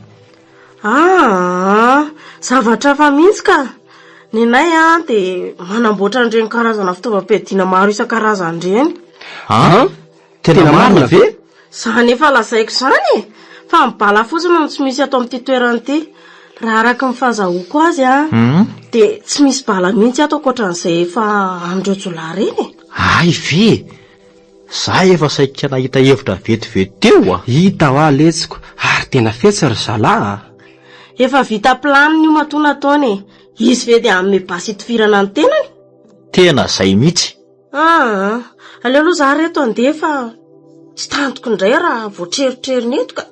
Zavatra fa mihitsy ka. Ny nay dia manamboatra an'ireny karazana fitaovam-piadiana maro isan-karazany ireny. Tena marina ve? Zany efa lazaiko izany e. Fa mibala fotsiny no tsy misy ato amin'ity toerana ity. Raha araka ny fahazahoako azy dia tsy misy bala mihitsy ato ankoatran'izay efa amin'ireo jolahy ireny e. Ay ve? Za efa saika nahita hevitra vetivety teo a. Hita ho aletsiko. Ary tena fetsy ry zalahy. Efa vita planiny io matoa ataony e. Izy ve dia amin'ny basy itovirana ny tenany? Tena zay mihitsy. Aleo aloha za reto andeha fa tsy tantoko indray raha voatreritreriny eto ka.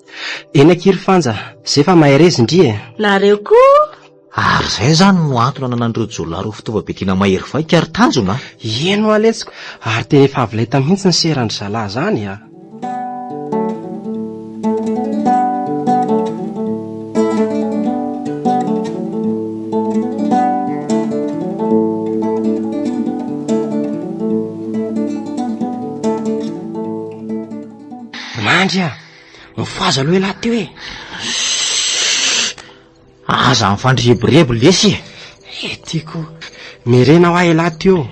Eny akiry fanja, zay fa maherezy indry e. Nareo koa. Ary zay zany no antony ananan'ireo jolahy fitaovam-piadiana mahery vaika ary tanjona. Eno aletsiko. Ary tena efa avy leta mihitsy ny serandry zalahy zany a. Mandry a, mifaza aloha lahy teo e. Aza mifandreborebo lesy e. Tiako mirena ho ahy lahy teo.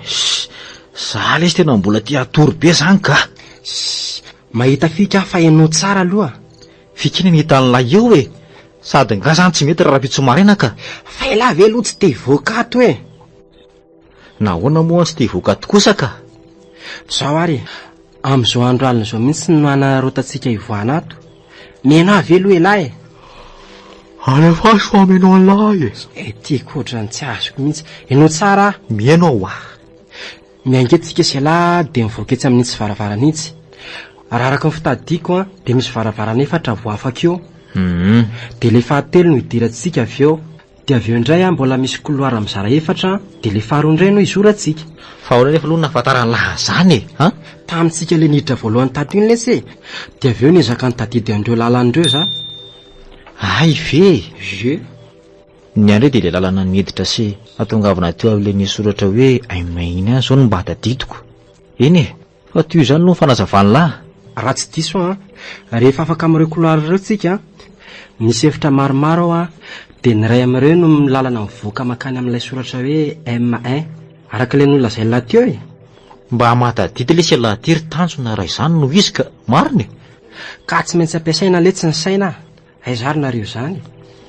Za lesy tena mbola tia atory be zany ka. Mahita fika fa hainao tsara aloha. Fikina ny hitan'ilay eo e. Sady nga zany tsy mety raha pitsomarina ka. Fa elahy ve aloha tsy te hivoakato e. Nahoana moa tsy te hivoakato kosa ka. Zao ary amin'izao andro alina izao mihitsy no anarotantsika hivoana ato. Mena ve aloha elahy e. Alefa so aminao lahy e. Tiako ohatrany tsy azoko mihitsy. Enao tsara. Mienao a. Miangetika sy elahy dia mivoaketsy amin'itsy varavarana itsy. Raha araka ny fitadiako dia misy varavarana efatra vo afaka eo. Dia le fahatelo no hidirantsika avy eo. Dia avy eo indray mbola misy koloara mizara efatra, dia le faharoa indray no izorantsika. Fa ahoana rehefa aloha nahafantarany lahazany e, ha? Tamintsika le niditra voalohany tato iny lesy. Dia avy eo niezaka nitadidy andreo lalan'ireo za. Ay ve. Ny andray dia le lalana niditra se atongavana teo amin'ilay nisoratra hoe Aimainy any zao no mba tadidiko. Eny e, fa tio izany no fanazavany lahy. Raha tsy diso rehefa afaka amin'ireo koloara ireo tsika, misy efitra maromaro ao dia ny ray amin'ireo no milalana mivoaka makany amin'ilay soratra hoe M1 araka ilay nolazay lahy teo e. Mba mahatadidy lesy lahatiry tanjona raha izany no izy ka mariny. Ka tsy maintsy ampiasaina letsy ny saina. Aizarynareo izany.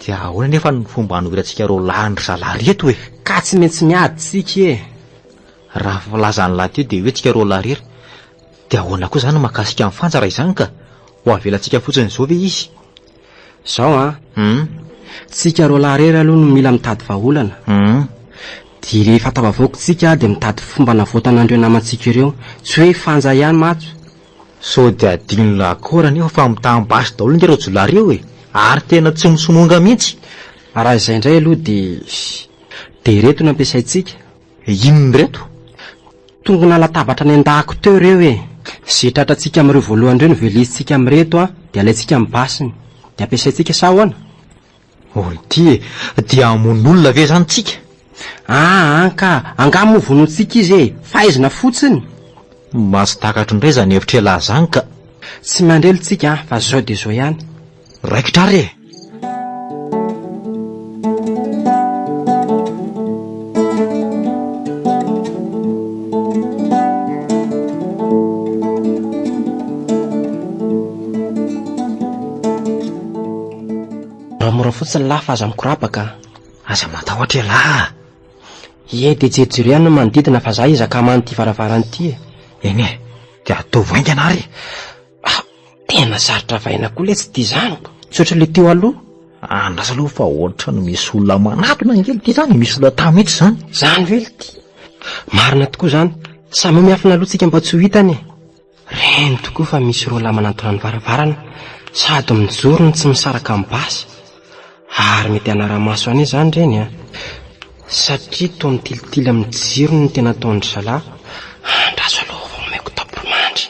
Dia ahoana nefa ny fomba hanovirantsika ro lahandry zalareto e. Ka tsy maintsy miaditsika e. Raha volazany lahy teo dia hoe tsika ro larery. Dia ahoana koa izany mahakasika amin'ny fanjara izany ka ho avelantsika fotsiny izao ve izy? Zao tsika ro larery aloha no mila mitady vahaolana. Dia rehefa tavavoakotsika dia mitady fomba navoatanandreo namantsika ireo, tsy hoe fanja ihany matso. So dia adiny lakora nefa fa mitaham-basy daholo nge reo jolareo e, ary tena tsy misomonga mihitsy. Raha izay indray aloha dia reto no ampiasaintsika. Inona reto? Tongona latabatra ny an-dahako teo ireo e. Zay tratratsika amin'ireo voalohany ireo no velizitsika amin'ireto dia alaintsika amin'ny basiny. Dia ampiasaintsika sa ahoana? Ty dia amon'olona ve zany tsika? Ka angamo vonontsika izy e, fahaizina fotsiny. Masy takatro indray zany hevitra lahy zany ka tsy mandrelitsika fa zao dia zao ihany. Raikitra re. Mora fotsiny lahy fa aza mikorapaka. Aza matahotra lahy. Ie dia jerijery ihany no manodidina fa za izaka manoty varavaranty e. Eny e, dia atao vaingana ary. Tena sarotra vaina koa le tsy dia izany. Tsy ohatry le teo aloha. Andrasa aloha fa ohatra no misy olona manatona ngely ty zany, misy olona tamy mihitsy zany. Zany ve ty? Marina tokoa zany. Samy miafina aloha tsika mba tsy ho hitany. Reny tokoa fa misy roa lahy manatona ny varavarana, sady mijoro ny tsy misaraka amin'ny basy. Ary mety anara-maso any izany reny satria toa mitilitily amin'ny jiro no tena ataondry zalahy. Andraso aloha vao omeko taporimandry.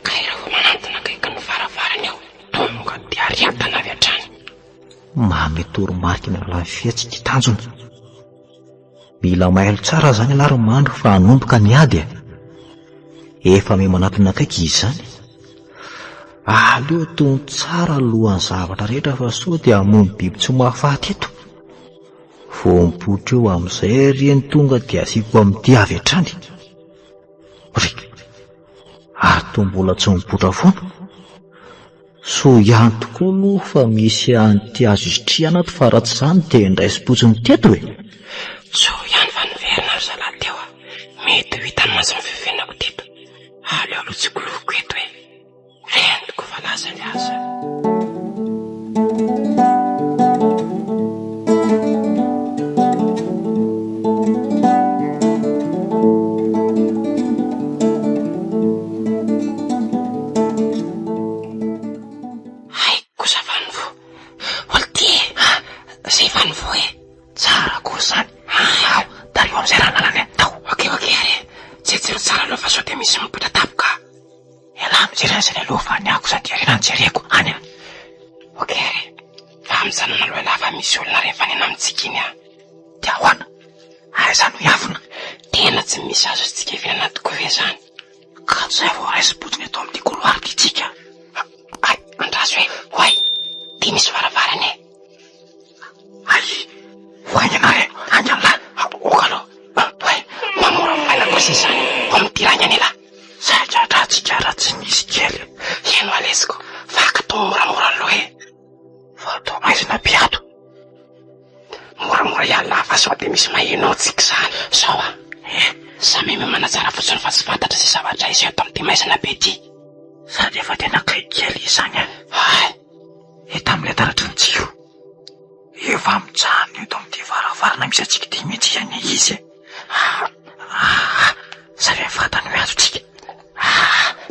Ka raha manantona kaiky ny varavarana eo, tonga dia ariatana avy hatrany. Mametoromarika miala fiatsy ty tanjona. Mila mailo tsara zany alary mandro fa hanomboka ny ady efa me manatona kaiky izy zany. Aleo tony tsara alohan'ny zavatra rehetra fa so dia hamono biby tsy mahafaty eto. Vao mipotra eo amin'izay reny tonga dia asiko amin'ity avy hatrany. Ary toa mbola tsy mipotra foana. So ihany tokoa aloha fa misy an'ity azo isotriana ato fa raha tsy izany dia indraisi-potsiny teto e. So ihany fa niverina ry zalahy teo mety ho hitany maso ny fivenako teto. Aleo aloha tsy koloko eto e. Rendiko fa laza ny aza.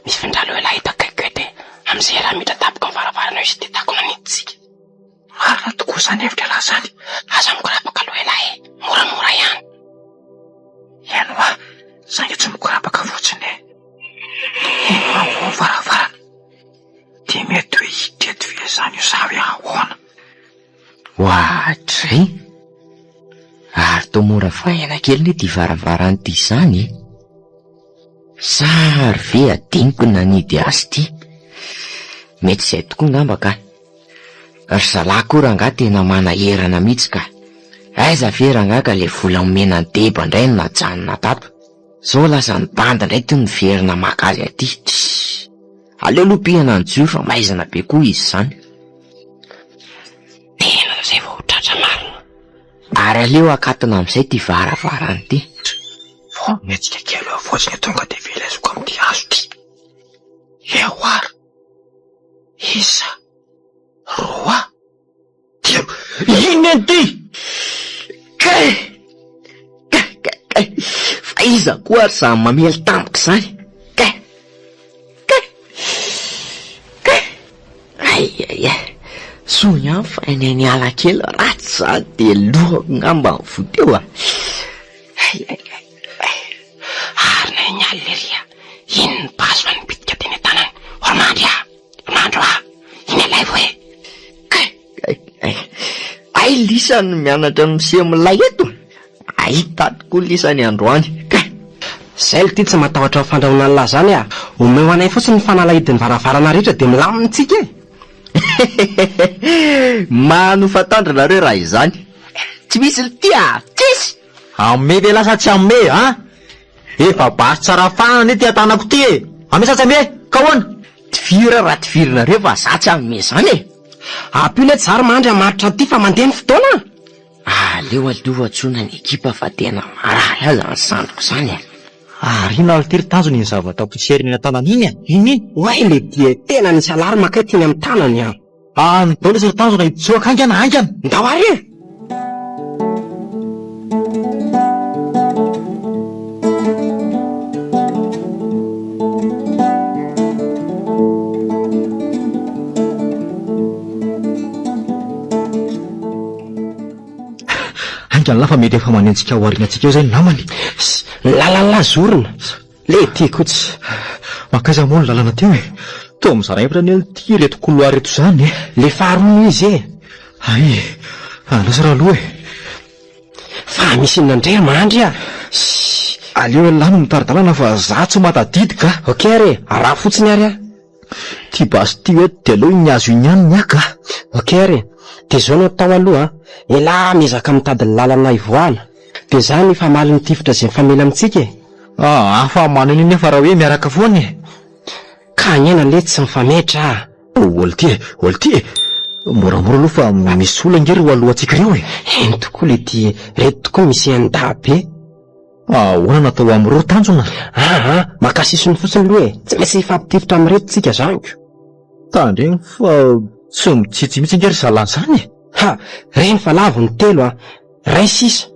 Misy findralo ela hita kaiky ety amizay raha midra tapoka ny varavarana izy dia tako naniditsy. fotsiny. Ao varavarana. Dia mety hoe hiteto ve zany io zavy ahoana? Hoatray, ary toa mora faina kely ny ty varavaranty izany. Sary ve adiniko nanidy azy ty? Mety izay tokoa ngamba ka. Ry zalahy koa ranga tena manaherana mihitsy ka. Aiza ve ranga ka le vola omena ny deba indray no najanona tato. Zao lasa ny banda indray ty niverina maka azy aty. Aleo lopihana ny jiro fa maizana be koa izy zany. Tena zay vao tratra marina. Ary aleo akatona amin'izay ty varavarany ty. Vao mihetsika kely eo fotsiny tonga dia veleziko amin'ity hazo ty. Eo ary. Isa. Roa. Telo. Iny ty! Kay! Fa iza koa ary samy mamely tampoka zany. Ai. So ihany fa eny ala kely ratsy zany de lohako ngamba ny voteo a. Arina iny aleria. Iny ny paso any bitika teny tanany. Ormandro iny alay voe. Ay lisany mianatra miseho milay eto. Ahita tokoa lisany androany. Zay le ty tsy matahotra ny fandrahona ny lahy zany a. Omeo anay fotsiny ny fanalahidin'ny varavarana rehetra de milamintsika e. Manofatandra nareo raha izany. Tsy misy lity a, tsisy. Ame ve lasa tsy ame, ha? Efa basy tsara fanany ty atanako ty e. Ame sa tsy ame, ka hoana? Tifira raha tifirina fa za tsy ame zany e. Ampio le tsara mandry amaritra ty fa mandeha ny fotoana. Aleo aloha tsona ny ekipa fa tena marahy aza ny sandroko zany e. Ary ino alitery tanjony ny zavatra-potseriny ny tanany iny a? Iny? Oay le dia tena nisy alary makety iny amin'ny tanany a. Ndao le tanjona hitsoaka angana. Ndao ary e. Angana lafa mety efa manenjika aorianantsika eo zay ny namany. Lalana zorona. Le ty kotsy. Makaiza moa ny lalana teo e. Toa mizara efatra ny ty reto couloir reto zany e. Le faharoa izy e. Ay, lasa raha aloha e. Fa misy nandray mandry a. Aleo lano mitaridalana fa za tsy matadidy ka. Ok re, araha fotsiny ary a. Ty basy ty hoe de aloha ny azo iny ihany ny aka. Ok re, de zao no tao aloha ela mizaka mitady lalana ivoana. De zany fa maly ny tifitra zay mifamela amintsika e. Fa manao iny fa raha hoe miaraka foana e. Ka ny ena le tsy mifametra. Olo ty e. Moramora aloha fa misy olona ngery ho alohantsika reo e. Eny tokoa le ty reto tokoa misy anda be. Ahoana natao am'reo tanjona? Makasisony fotsiny aloha e. Tsy maintsy ifampitifitra amin'reto tsika zaniko. Tandregny fa tsy mitsitsy mitsy ngery zalany zany e. Reny fa lavo ny telo ray sisa.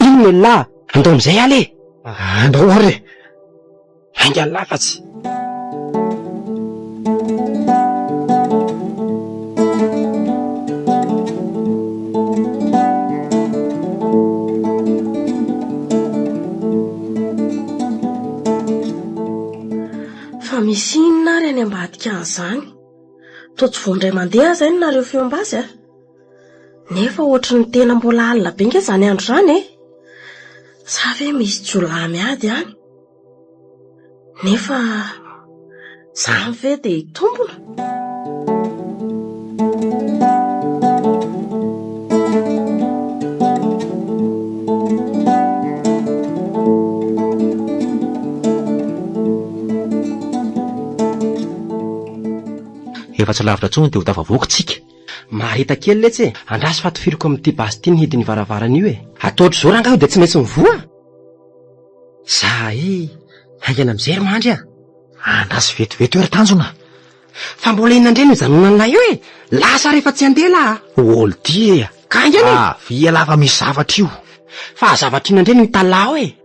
Ino ny la andao amizay ale. Andao ary. Ainga lafatsy. Fa misy inona ary any ambadika an'izany. Toa tsy voandray mandeha zay nareo feom-bazy nefa ohatry ny tena mbola alina be nge zany andro zany e. Sa ve misy jola miady any? Nefa zany ve de tombona? Efa tsy lavitra tsony de ho tafavoakintsika. Marita kely letsy e. Andraso fa tifiriko amin'ity basy ty nihidy ny varavarana io e. Ataotro zao rangaho de tsy maintsy mivoa. Haingana mijery mandry a. Andraso vetivety eo ry tanjona. Fa mbola inona indray no ijanonana io e. Lasa rehefa tsy andela. Olo ty e. Ka aingana via lafa misy zavatra io. Fa zavatra ino indray no hitalao e.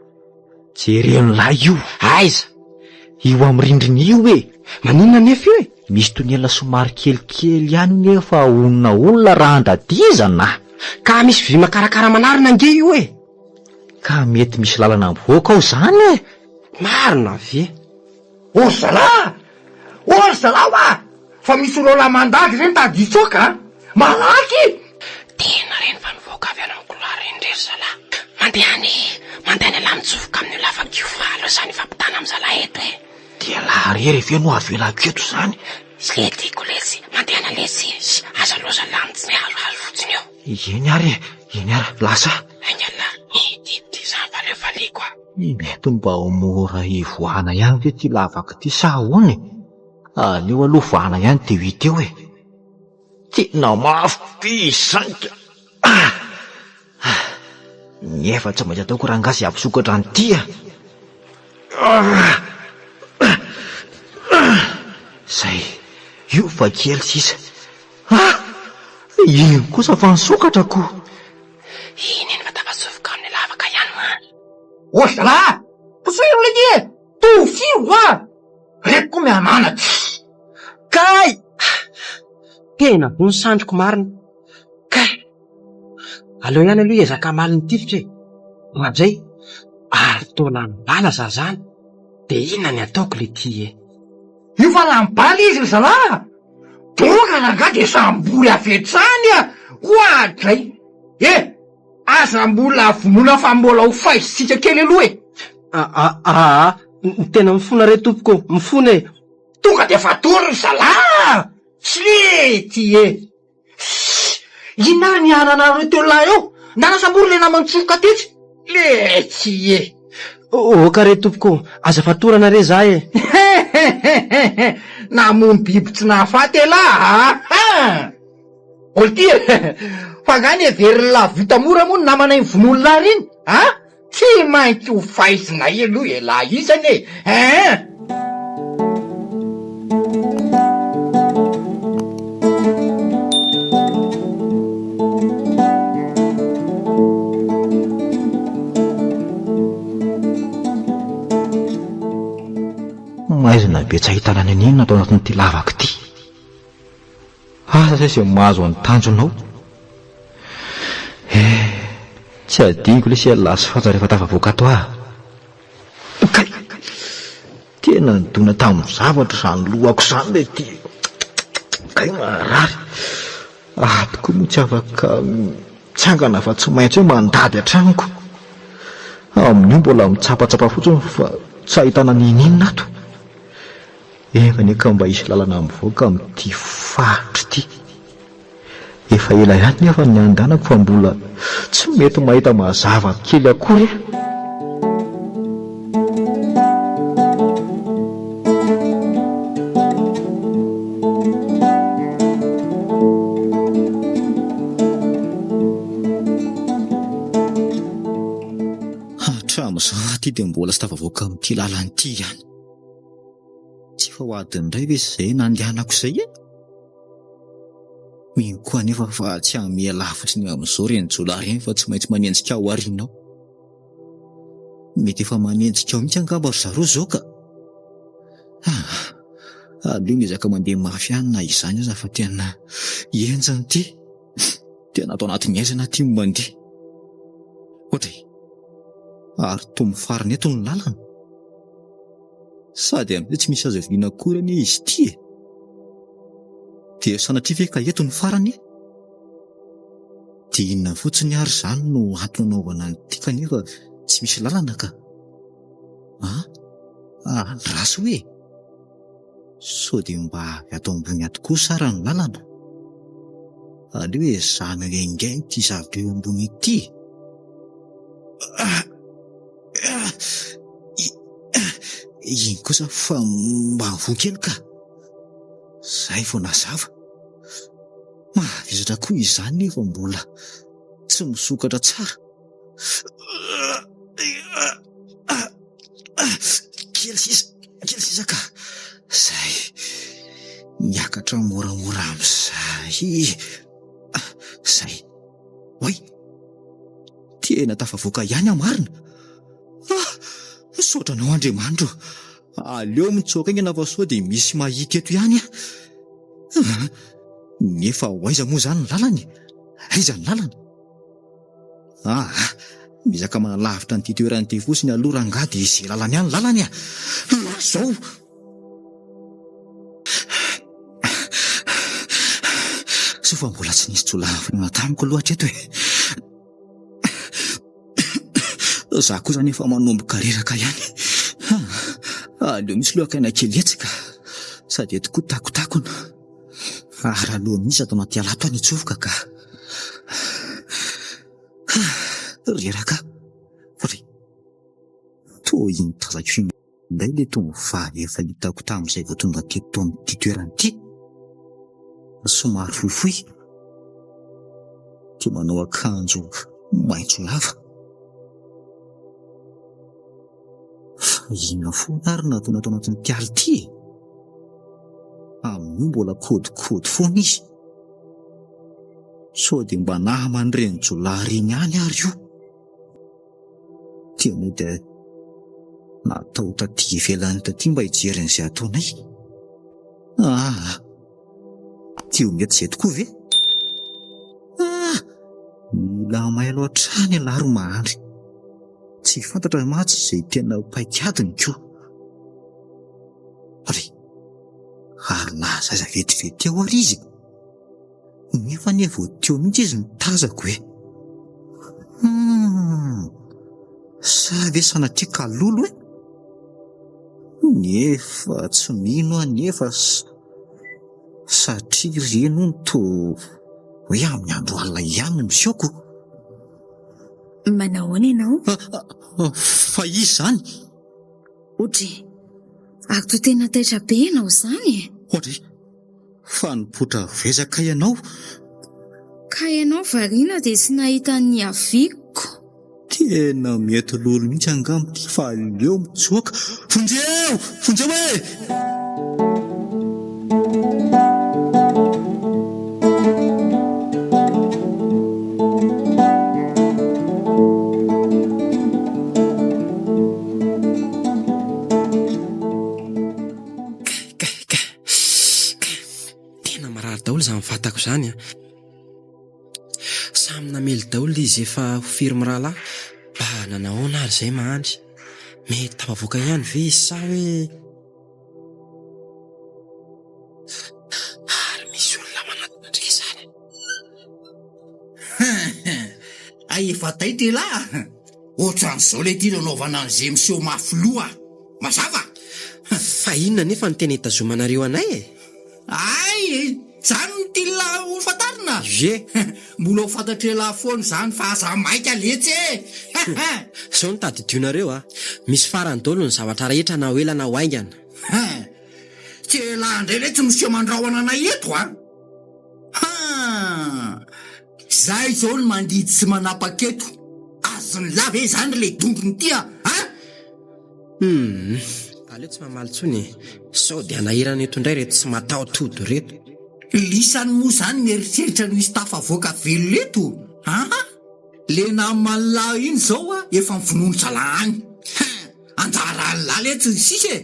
Jereny lahy io. Aiza? Io amin'ny rindrina io e. Maninona nefa io e? Misy tonela somary kelikely ihany nefa olona raha andadizana. Ka misy vy makarakara manarina nge io e. Ka mety misy lalana mivoaka ao zany e. Marina ve? Ory zalahy a fa misy olola mandagy reny taditsoka malaky Tena reny fa mivoaka avy any amin'ny couloir eny ndrery zalahy. Mandeha any ala mitsofoka amin'ny lava-kiovalo zany fampitana amin'ny zalahy eto e. Dia laharery ve no avelako eto zany? Sy le tiako lesy, mandeha ana lesy aza loza lanitsy ny hazo fotsiny eo. Eny ary lasa Eny ala, ty zany valevaliako a. mety mba ho mora ivoana ihany ve ty lavaka ty sa ahoana? Aleo aloha voana ihany de ho hita eo e. Tena mafy be izany ka. Nefa tsy maintsy ataoko rangasy avy-sokatra an'ity a. Zay, io fa kely sisa. Iny kosa fa nisokatra ko. Iny fa tafatsofoka amin'ny lavaka ihany ma. ory zalahy posiro lety e toviro a reko koa mianana Kay! Tena vo ny sandroko marina. Kay! Aleo ihany aloha ezaka maliny tifitra e. Hoandray, ary tola nibala za zany. De inona ny ataoko le ty e? io fa lambaly izy ry zalahy donga nanga de samboly avetrany a hoadray azambola avonona fa mbola ho faizitsika kely aloha e Tena mifona re tompoko, mifona e. tonga de fa tory ry zalahy tsy lety e inona ny ananareo teo lahy eo nanasambory le namantsofoka tetsy lety e Oka re tompoko, aza fatorana re za e. namono biby tsy nahafaty lahy olo ty fa gany everiny la vita mora moa no namana iny vononona riny tsy maintsy ho faizina aloha e la isany e Maizina be tsy ahitana ny an'inona atao anatin'ity lavaka ty. Asa zay mahazo any tanjonao. Tsy adiniko le sy alasy fatra rehefa tafavoaka ato Kay! Tena nidona tamin'ny zavatra zany lohako zany le ty. Kay marary. Atoko moa tsy afaka mitsangana fa tsy maintsy hoe mandady an-tranoko. Amin'io mbola mitsapatsapa fotsiny fa tsy ahitana ny inona ato. Efa ny ka mba hisy lalana mivoaka amin'ity faritra ity. Efa ela ihany nefa ny andanako fa mbola tsy mety mahita mazava kely akory. Hatramin'izao ty dia mbola tsy tafavoaka amin'ity lalana ity ihany. Tsy fa ho adiny indray ve izay nandehanako izay e? Mino koa nefa fa tsy hanome lavitra ny amin'izao reny jola reny fa tsy maintsy manenjika ao aoriana ao. Mety efa manenjika ao mihitsy angamba ry zareo izao ka. Aleo miezaka mandeha mafy ihany na izany aza fa tena enjany ity. Tena atao anatin'ny aizana ity mandeha. Ohatray, ary toa mifarana eto ny lalana. Sady amin'izay tsy misy azo viana akory anie izy ity e. Dia sanatria ve ka eto ny farany e? Dia inona fotsiny ary izany no antony anaovana an'ity kanefa tsy misy lalana ka? Rasy hoe sao dia mba avy ato ambony ato kosa ary ny lalana. Aleo hoe zany rengainy ity zavatra eo ambony ity. Iny kosa fa mba voa kely ka. Zay vao nazava. Mahavizatra koa izany nefa mbola tsy misokatra tsara. Kely sisa ka. Zay miakatra moramora amin'izay. Zay. Oy! Tena tafavoaka ihany amarina. Sotranao Andriamanitra. Aleo mitsoka iny fa sao dia misy mahita eto ihany Nefa ho aiza moa zany ny lalany? Aiza ny lalana? Mizaka manalavitra nyity toeran'ity fosiny aloha rangady izay lalany any lalany zao. Sy fa mbola tsy nisy tsolafina tamiko loatra eto za koa zany efa manomboka reraka ihany. Aleo misy lohakaina kely etsika sady eto koa takotakona ary aloha misy atao anaty alato any itsofoka ka reraka ry toa iny tazako inday le tovovavy efa hitako tamin'izay vao tonga teto amin'ity toerana ity. Somary fohifohy, tia manao akanjo maitso lava. Fa inona foana ary natao anatin'ity aly ity? Amin'io mbola kodikody foana izy. Sao dia mba naman'ireny jolahy reny any ary io. Tia mety natao taty ivelany taty mba hijeren'izay ataonay. Tia mety izay tokoa ve? Mila mahay loatra any alaro mahandry. Tsy fantatra matsy izay tena paikadiny koa. Ry, ary laza vetivety eo ary izy. Nefa ne vao teo mihitsy izy mitazako hoe. Sa ve sanatria kalolo hoe? Nefa tsy mino anefa satria reno no toa hoe amin'ny andro alina ihany no miseoko. Manao ianao? Fa izy zany? Otry, ako tena taitra be ianao zany. Otry, fa nipotra vezaka ianao. Ka ianao variana dia tsy nahita ny aviko. Tena mety lolo mihitsy angamity fa leo mitsoaka. Fonjeo! Fonjeo e! Daolo za mifatako zany samy namely daolo izy efa ho firmy rahalahy mba nanahoana ary zay mahandry mety tapavoaka ihany ve izy sa hoe ary misy olona manatona ndray zany. Efa taity lahy ohatran'izao le tia nanaovana an'izay miseho mafy loha mazava. Fa inona nefa ny tena hitazomanareo anay zany ny tila ho fantarina. Ye mbola ho fantatrela foana zany fa aza maika letsy zao ny tadidionareo misy farany dolo ny zavatra rehetra na hoela na hoaingana. Tsy lahandray le tsy miseho mandrahoana anay eto zay zao ny mandidy sy manapa-keto azony lava zany le dondrony tia aleo tsy mamaly tsony sao dia anahirana eto indray reto tsy mataotody reto. Lisany moa zany mieritreritra no misy tafavoaka velo leto le namanla iny zao efa mivonono salahany anjara lahy le tsy sisy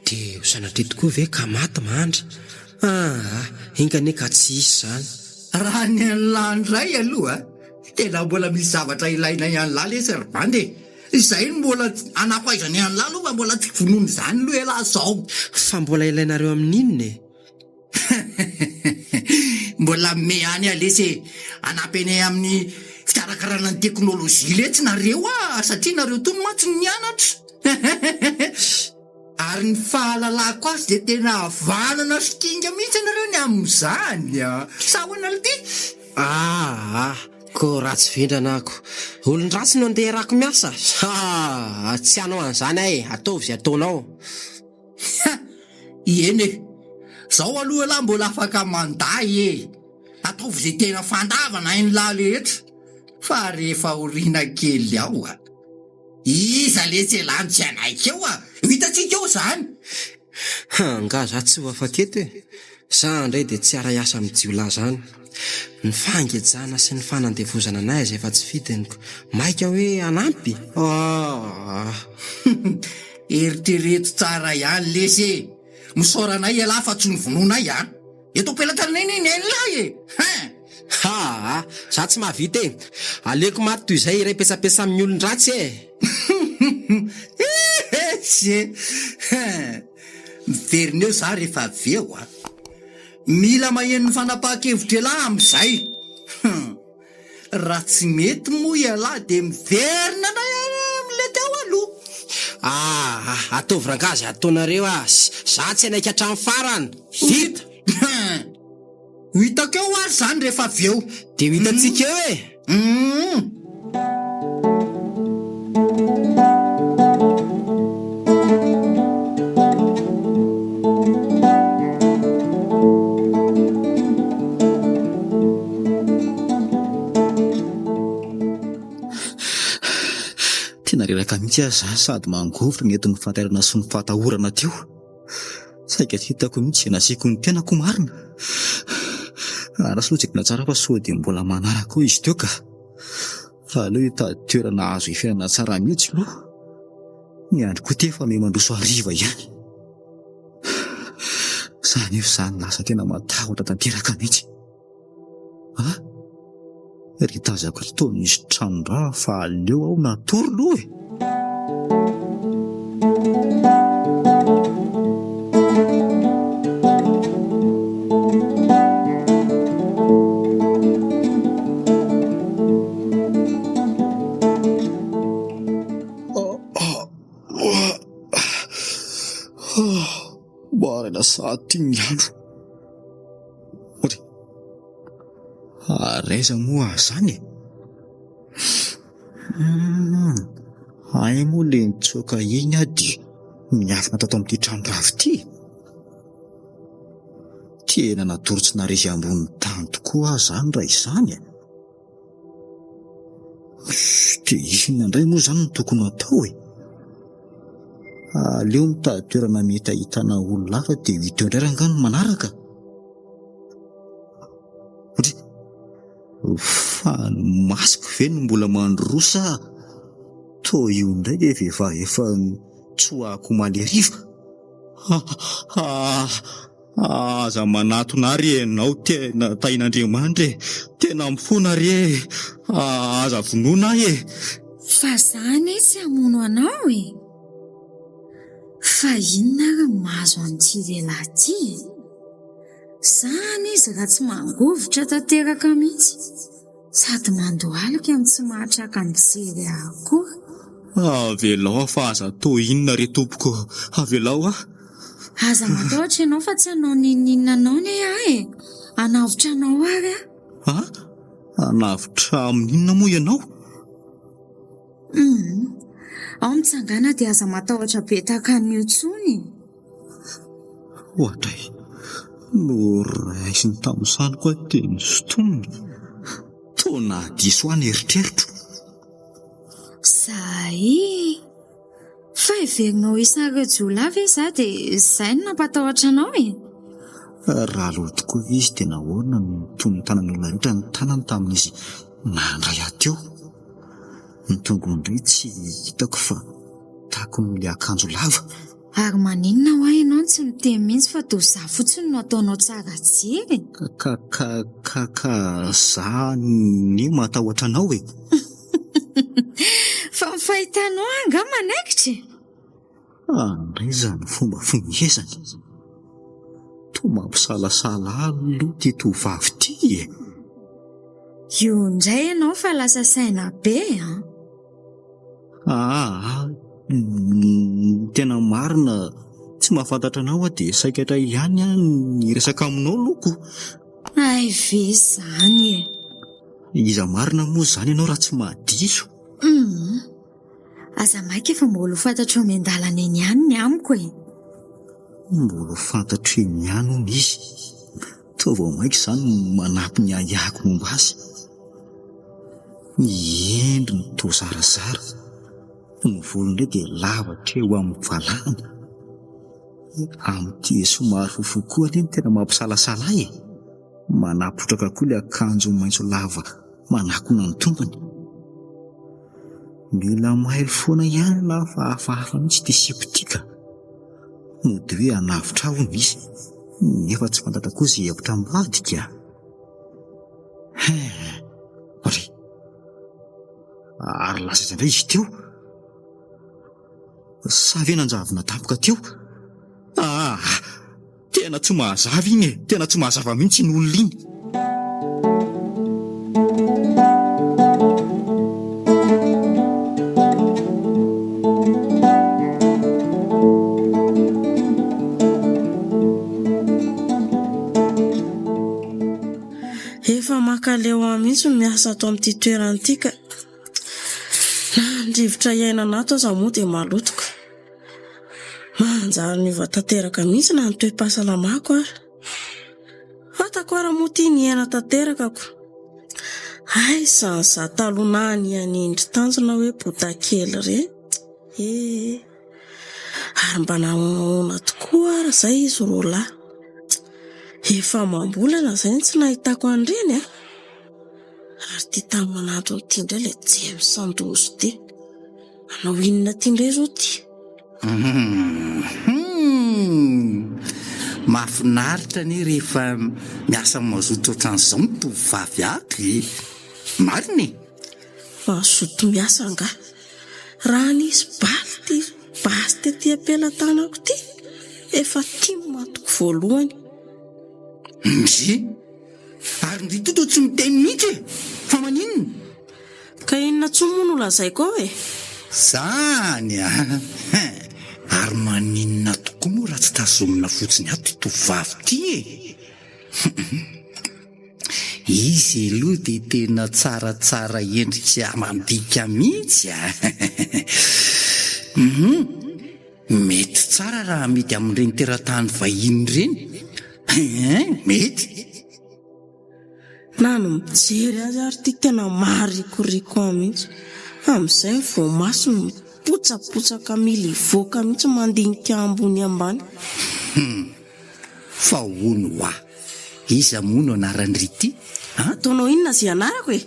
dia hosanatry tokoa ve ka maty mahandry ingane ka tsy isy zany raha ny an'landray aloha tena mbola misy zavatra ilaina ihany lahy le serbandy izay ny mbola anapaizany ihany lahy aloha fa mbola tsy vonono zany loha elahy zao fa mbola ilainareo amin'inony mbola me any alesy anapenay amin'ny fikarakarana ny teknôlôjia letsy nareo satria nareo tony matsy ny nianatra ary ny fahalalako azy dia tena avanana sikinga mihitsy nareo ny amin'izany sa hoana le ty ko ratsy vendranako olon-dratsy no andeherako miasa tsy anao an'izany ataovy zay ataonao. Eny zao aloha lahy mbola afaka manday ataovy zay tena fandavana iny lahy lehetra fa rehefa orina kely ao iza letsy elany tsy anaikeo hitatsika eo zany nga za tsy ho afaketo za ndray dia tsy ara-iasa amijiola zany ny fangejana sy ny fanandevozana anay zay efa tsy fidiniko maika hoe anampy eritrereto tsara ihany lesy misoranay lahy fa tsy ny vononay eto pelatranay ny lahy Za tsy mahavita e. Aleoko maty toy izay iray petsapetsa amin'ny olon-dratsy e. Miverineo za rehefa aveo mila maheno ny fanapahan-kevitra lahy amin'izay. Raha tsy mety moa ialahy de miverina na am'le teo aloha. Ataovy rangazy ataonareo za tsy anaika hatrany farany. Vita. Ho hitakeo ary zany rehefa aveo. De ho hitantsika eo e. Tena reraka mihitsy aza sady mangovitra ny entin'ny fantairana sy ny fahatahorana teo. Saika hitako mihitsy nasiako ny tenako marina. Arasy loha tsikina tsara fa soa dia mbola manaraka koa izy teo ka. Aleo hitady toerana azo hiainana tsara mihitsy loha. Ny andro koa tefa may mandroso hariva ihany. Zany efa zany lasa tena matahotra tanteraka mihitsy. Ritazako toa misy tranondraha fa aleo aho natory loha e. Marina sady ny andro. Raiza moa zany e. Ay moa le nitsoaka iny ady miafina tato amin'ity trano-ravo ity. Tena natorotsy narezy ambony tany tokoa zany raha izany e. De inona indray moa zany no tokony atao e. Aleo mitady toerana mety ahitana olona hafa de hita indray rangano manaraka. Fa masiko ve no mbola mandrosa? Toa io indray dia vehivavy efa tsoahako maly hariva. Aza manatonary ianao tena tain'Andriamanitra e. Tena mifona re. Aza vonoina e. Fa zany tsy hamono anao e. Fa inona ary mahazo an'ity lehilahy ity? Zany izy raha tsy mangovitra tanteraka mihitsy. Sady mandohalika amin'ny tsy mahatraka ny misery akory. Avelao fa aza toa inona re tompoko. Avelao Aza matahotra ianao fa tsy hanao ninina anao ne e. Anavotra anao ary Anavotra amin'inona moa ianao? Ao mitsangana dia aza matahotra be tahaka an'io tsony. Ohatray no raisiny tamin'izany koa dia nisotoniny. Toa nahadiso any eritreritro. Fa heverinao isareo jiolava izy dia izay no nampatahotra anao e. Raha aloha tokoa izy dia nahoana no tony tanan'olona rehetra ny tanany tamin'izy nandray ateo. Ny tongony indray tsy hitako fa tahako n'ilay akanjo lava. Ary maninona ho ahy ianao tsy miteny mihitsy fa toa za fotsiny no ataonao tsara jery. Ka za ny matahotra anao e. Fa ny fahitanao anga manaikitra. Andray zany fomba fingezany. Toa mampisalasala aloha ty tovavy ty e. Io indray ianao fa lasa saina be tena marina tsy mahafantatra anao dia saikatra ihany ny resaka aminao loko. Ay ve zany e. Iza marina moa zany ianao raha tsy mahadiso. Aza maika efa mbola ho fantatro amy-andalana eny ihany ny amiko e. Mbola ho fantatro eny ihany hono izy. Toa vao maika izany manampy ny ahako momba azy. Ny endriny toa zarazara. Ny volony indray dia lava hatreo amin'ny valahana. Amin'ity somary fohifohy koa anie tena mampisalasala e. Manapotraka koa ilay akanjo maitso lava manakona ny tompony. Mila mailo foana ihany na fa hafahafa mihitsy ty sipotika. Mody hoe hanavitra hono izy. Nefa tsy fantatra koa izay hevitra ambadika. Ry ary lasa izandray izy teo savy nanjavona tampoka teo. Tena tsy mahazava iny e, tena tsy mahazava mihitsy ny olona iny. Efa makaleo mihitsy miasa ato amin'ity toerana ity ka ndrivotra iainana ato aza moa dia malotoka. Manjary ny vatanteraka mihitsy na ny toe-pahasalamako ary. Fatako ara moa tia ny aina tanterakako. Ay, sansa talonany anindry tanjona hoe botakely re. Ary mba namoana tokoa ara zay izy roalahy. Efa mambolana zay tsy nahitako an'ireny a. Ary ty tamin'anato ty indray ilay James Sandoz ty. Manao inona ty indray zao ty? Mahafinaritra ny rehefa miasa mazoto ohatran'izao ny tovovavy aby. Marina e. Mazoto miasa nga. Raha nisy basy tety ampelantanako ty, efa tia matoko voalohany. Ary ny rito tsy miteny mihitsy e. Fa maninona? Ka inona tsy moa no lazaiko e? Zany ary maninona tokoa moa raha tsy tazomina fotsiny ato tovovavy ty e. Izy aloha dia tena tsaratsara endrika amam-bika mihitsy mety tsara raha mety amin'ireny teratany vahiny ireny. Mety. Na no mijery azy ary ty tena marikoriko mihitsy. Amin'izay ny voamaso mipotsapotsaka mily voaka mihitsy mandinika ambony ambany. Fa hono hoa, iza moa no anaran'ny rity? Ataonao inona zay anarako e?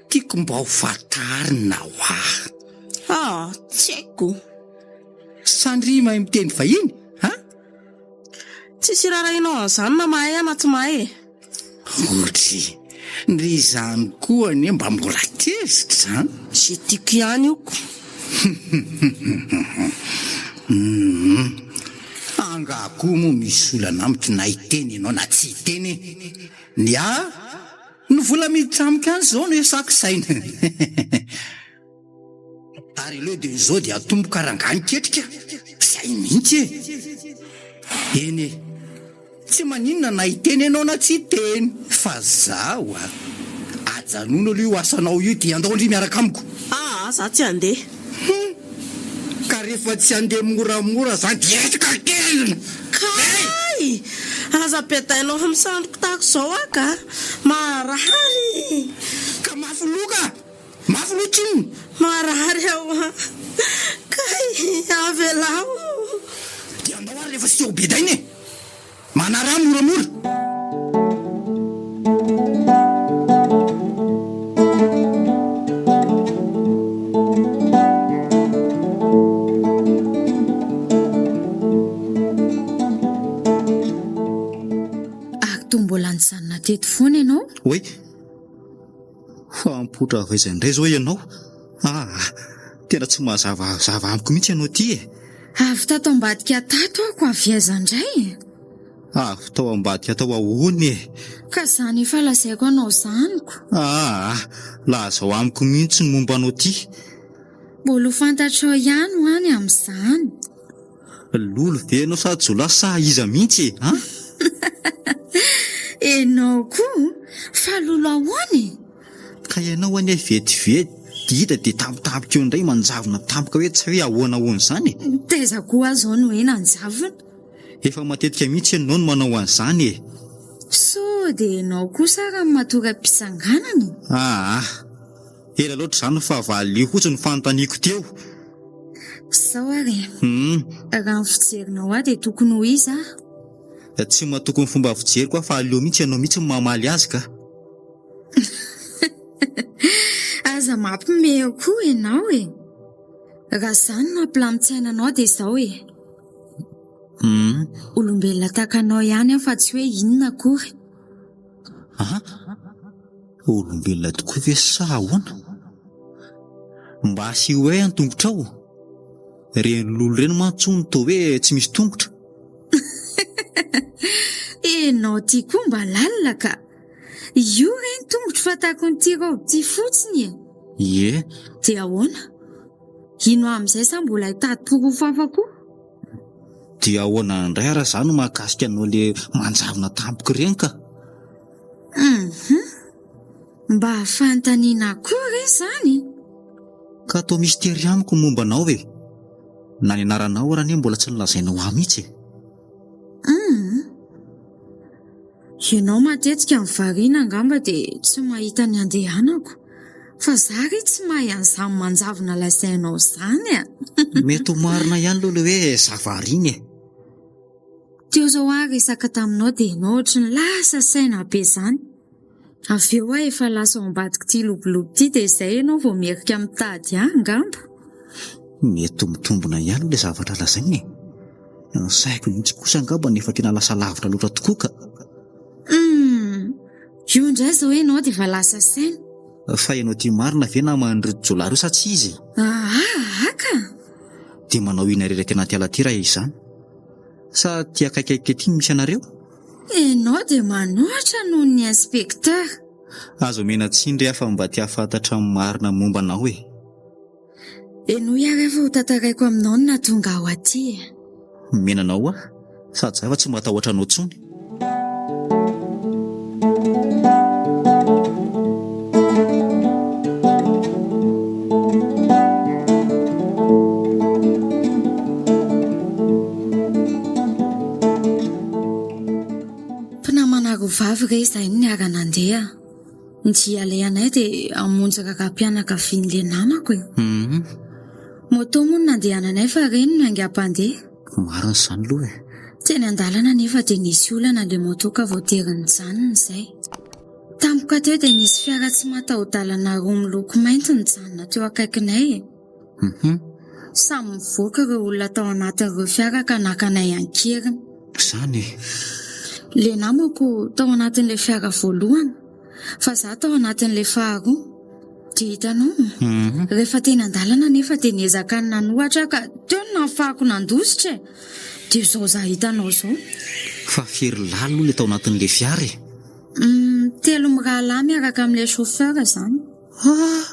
Tiako mba ho fantarina hoa. Tsy haiko. Sandry mahay miteny vahiny? Tsisy rarahinao an'izany na mahay na tsy mahay e. Otry, ndry izany koa anie mba mbola kezitra zany. Zay tiako ihany ioko. Angako moa misy olana amiko na hiteny ianao na tsy hiteny. Ny vola miditra amiko any zao no esako saina. Ary leo dia izao dia atomboka rangany ketrika. Zay mihitsy e. Eny e, tsy maninona na hiteny ianao na tsy hiteny. Fa zaho ajanona aloha io asanao io dia andao ndry miaraka amiko. Za tsy handeha. Ka rehefa tsy handeha moramora zany dia etrika kelina. Kay! Aza petainao amin'ny sandroko tahako izao aka. Marary. Ka mafy loka. Mafy lotrino. Marary aho. Kay, avelao. Dia andao ary rehefa sy eo bedainy e. Manara moramora. Mbola nisanona teto foana ianao? Oe, fa mipotra avaizandray zao ianao. Tena tsy mahazavazava amiko mihitsy ianao ty e. Avy tato ambadika tato ako avy aiza indray? Avy tao ambadika tao ahoany e. Ka izany efa lazaiko anao zaniko. Lazao amiko mihitsy ny momba anao ty. Mbola ho fantatrao ihany ho any amin'izany. Lolo ve ianao sady jolahy sa iza mihitsy e? Enao koa fa lolo ahoany? Ka ianao any vetivety hita dia tampotampoka eo indray manjavona tampoka hoe tsy hoe ahoana izany e. Taiza koa azao no hoe nanjavona. Efa matetika mihitsy ianao no manao an'izany e. So dia enao kosa raha matoram-pisanganana. Ela loatra izany fa valio fotsiny ny fanontaniako teo. Sao ary raha ny fijerinao ahy dia tokony ho iza? Tsy mahatoky ny fomba fijery koa fa aleo mihitsy ianao mihitsy mamaly azy ka. Aza mampimeo koa ianao e. Raha izany nampilamin-tsaina anao dia izao e. Olombelona tahaka anao ihany aho fa tsy hoe inona akory. Olombelona tokoa ve sa ahoana? Mba asio hoe an-tongotra ao. Reny lolo reny mantsony toa hoe tsy misy tongotra. Enao ty koa mba lalina ka. Io reny tongotra fatako ny ty robe ty fotsiny e. Ie, Dia ahoana? Ino amin'izay sa mbola hitady porofafa koa? dia ahoana indray raha izany no mahakasika anao le manjavona tampoka ireny ka. Mba fantaniana koa re zany. Ka atao mistery amiko ny momba anao e. Na ny anaranao raha ne mbola tsy nilazainao ahy mihitsy e. Ianao matetika mivariana angamba dia tsy mahita ny andehanako. Fa zary tsy mahay an'izany manjavona lazainao zany a. Mety ho marina ihany lolo hoe zavariny e. Teo zao aho resaka taminao dia ianao ohatry ny lasa saina be zany. Avy eo aho efa lasa ao ambadika ty lobolobo ty dia izay ianao vao merika mitady ahy angamba. Mety ho mitombona ihany le zavatra lazainy e. Ny saiko mihitsy kosa angamba nefa tena lasa lavitra loatra tokoa ka. Io indray zao ianao dia efa lasa saina. Fa ianao ty marina ve na maniridy jolary sa tsy izy? Aka. Dia manao ina reraka anaty ala ty raha izany? Sa ty akaikaiky ty misy anareo? Ianao dia manoatra noho ny inspektera. Azo mena tsindry afa mba ty hafantatra ny marina momba anao e. Ianao ihany efa ho tantaraiko aminao no nahatonga ao aty e. Menanao ah, sady zava tsy matahotra anao tsony. Mpinamanaro vavy re izay ny niara-nandeha. Ny jiale anay dia amonjy rakampianakavian'le namako e. Moto moa no nandehananay fa reny no haingam-pandeha. Marina izany aloha e. Teny an-dalana nefa dia nisy olana le moto ka voatery nijanona izay. Tampoka teo dia nisy fiara tsy mataho-dalana roa miloko mainty nijanona teo akaikinay e. Samy mivoaka ireo olona tao anatin'ireo fiara ka nakanay ankeriny. Izany e. Le namako tao anatin'le fiara voalohany, fa za tao anatin'le faharoa. Dia hitanao, rehefa teny an-dalana nefa dia niezaka ny nanohatra ka teo no nahafahako nandositra e. Dia izao za hitanao izao. Fa firy lalo le tao anatin'le fiara e. 3 mirahalahy miaraka amin'le chauffeur izany.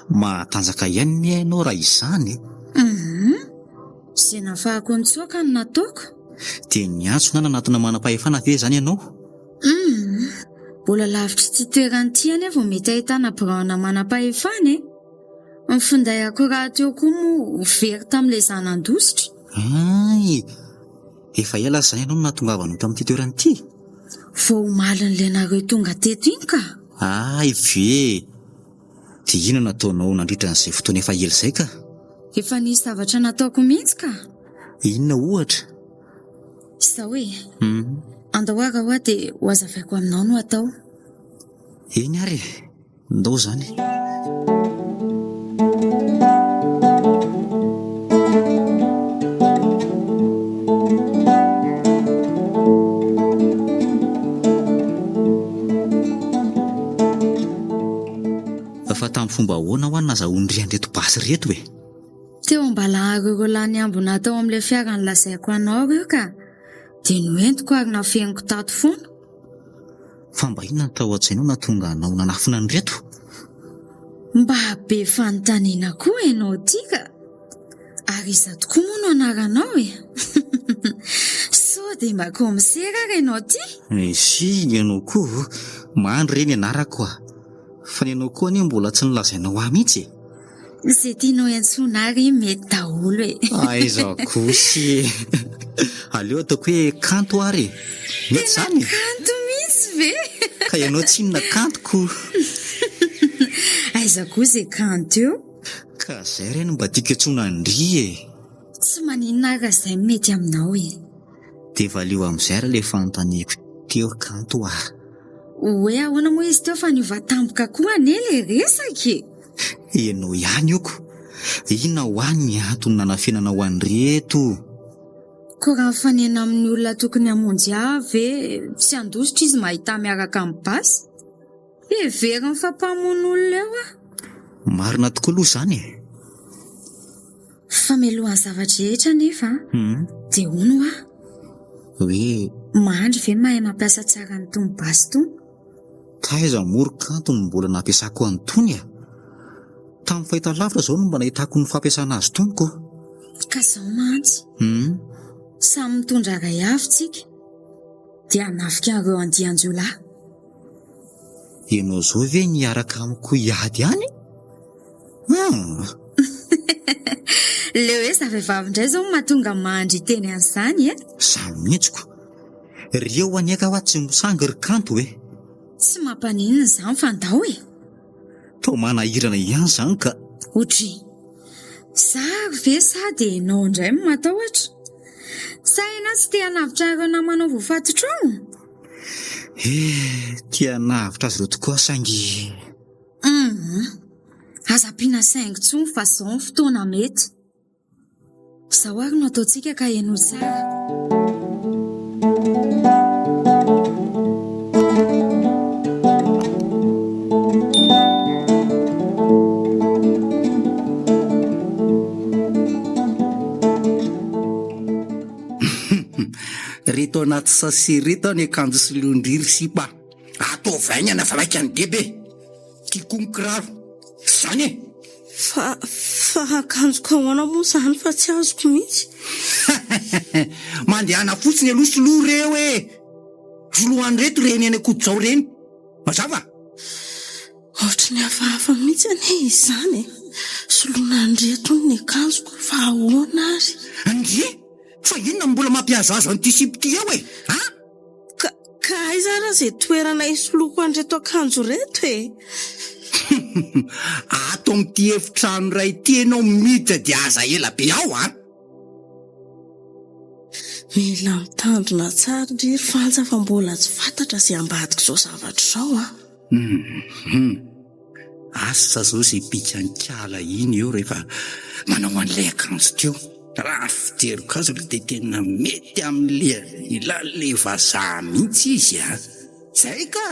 Mahatanjaka ihany ny hainao raha izany e. Izay nahafahako ny tsoaka no nataoko. Dia niantso na nanatina manam-pahefana ve izany ianao? Mbola lavitra tsy toerany ty ane vao mety ahitana braona manam-pahefana e. Ny finday akoraha teo koa moa very tamin'le zanandositra. Efa ela izany ianao no nahatongavanao tamin'ity toerany ity? Vao omalin'le nareo tonga teto iny ka. Ve. Dia ino nataonao nandritra n'izay fotoana efa ela izay ka? Efa nisy zavatra nataoko mihitsy ka. Inona ohatra? Izao e. Andahoara hoa dia ho azavaiko aminao no atao. Eny ary, ndao zany. Fa tamin'ny fomba ahoana ho any nazahoany andreto basy reto e? Teo ambalahareo lany ambona tao amin'le fiara nilazaiko anao reo ka. Dia noentiko ary nafeniko tato foana. Fa mba inona ny tao an-tsainao nahatonga anao nanafina ny reto? Mba be fanontaniana koa ianao ty ka. Ary iza tokoa moa no anaranao e. Sao dia mba komisera ary ianao ty? Si, ianao koa mandry reny anarako ah. Fa ny ianao koa anie mbola tsy nilazainao ahy mihitsy e. Izay tianao iantsona ary mety daholo e. Aiza kosy. Aleo ataoko hoe kanto ary. Mety zany. Kanto mihitsy ve? Ka ianao tsy inona kantoko. Aiza koa izay kanto eo? Ka izay reny mba tiako antsoina Ndry e. Tsy maninona ary izay mety aminao e. Dia valeo amin'izay ary le fanontaniako teo kanto ah. Hoe ahoana moa izy teo fa niova tampoka koa ane le resaka e. Ianao ihany ioko. Inona ho any ny antony nanafenana ho an'ireto? Koa raha fanena amin'ny olona tokony hamonjy avy ve tsy handositra izy mahita miaraka amin'ny basy? Every mifampahamon'olona eo a. Marina tokoa aloha izany e. Famelohan'ny zavatra rehetra nefa dia hono a. Hoe Mandry ve mahay mampiasa tsara ny tony basy tony? taiza moro-kanto no mbola nampiasako an'itony a. Tamin'ny fahitalavitra izao no mba nahitako ny fampiasana azy toniko. Ka izao mantsy. Samy mitondra iray avy tsika dia hanafika an'ireo andian-jiolahy. Ianao izao ve niaraka amiko hiady ihany? Leo hoe zavehivavy indray izao mahatonga mandry teny an'izany e. Samy mihitsiko. Rio aniaka ho tsy misangy ry kanto hoe. Tsy mampaninona izany fa ndao e. Tao manahirana ihany izany ka. Otry, sary ve sa dia ianao indray no matahotra? Sa ianao tsy te hanavitra ireo namanao voafatotrao? Tia navitra azy ireo tokoa saingy. Aza ampiana saingy tsony fa izao ny fotoana mety. Izao ary no ataontsika ka ianao tsara. Reto anaty sase reto any akanjo sy londriry sipa. Atao vaingana fa maika ny debe. Tiako ny kiraro. Zany e. Fa akanjoko ahoana moa izany fa tsy azoko mihitsy. Mandehana fotsiny aloha soloha reo e. Solohan reto reny any akodizao reny. Mazava? Ohatry ny hafahafa mihitsy ane izany e. Soloana reto ny akanjoko fa ahoana ary. Andre? Fa inona mbola mampiasa azo an'ity sipity eo e? Ka aiza raha izay toerana isoloko an'reto akanjo reto e. Ato amin'ity efitrano ray ity ianao miditra dia aza ela be ao a. Mila mitandrina tsara ndry fantsa fa mbola tsy fantatra izay ambadika izao zavatra izao a. Asa izao izay pitsankala iny eo rehefa manao an'ilay akanjo teo. Raha fijeriko azy aloha dia tena mety amin'ilay vazaha mihitsy izy a. Zay ka.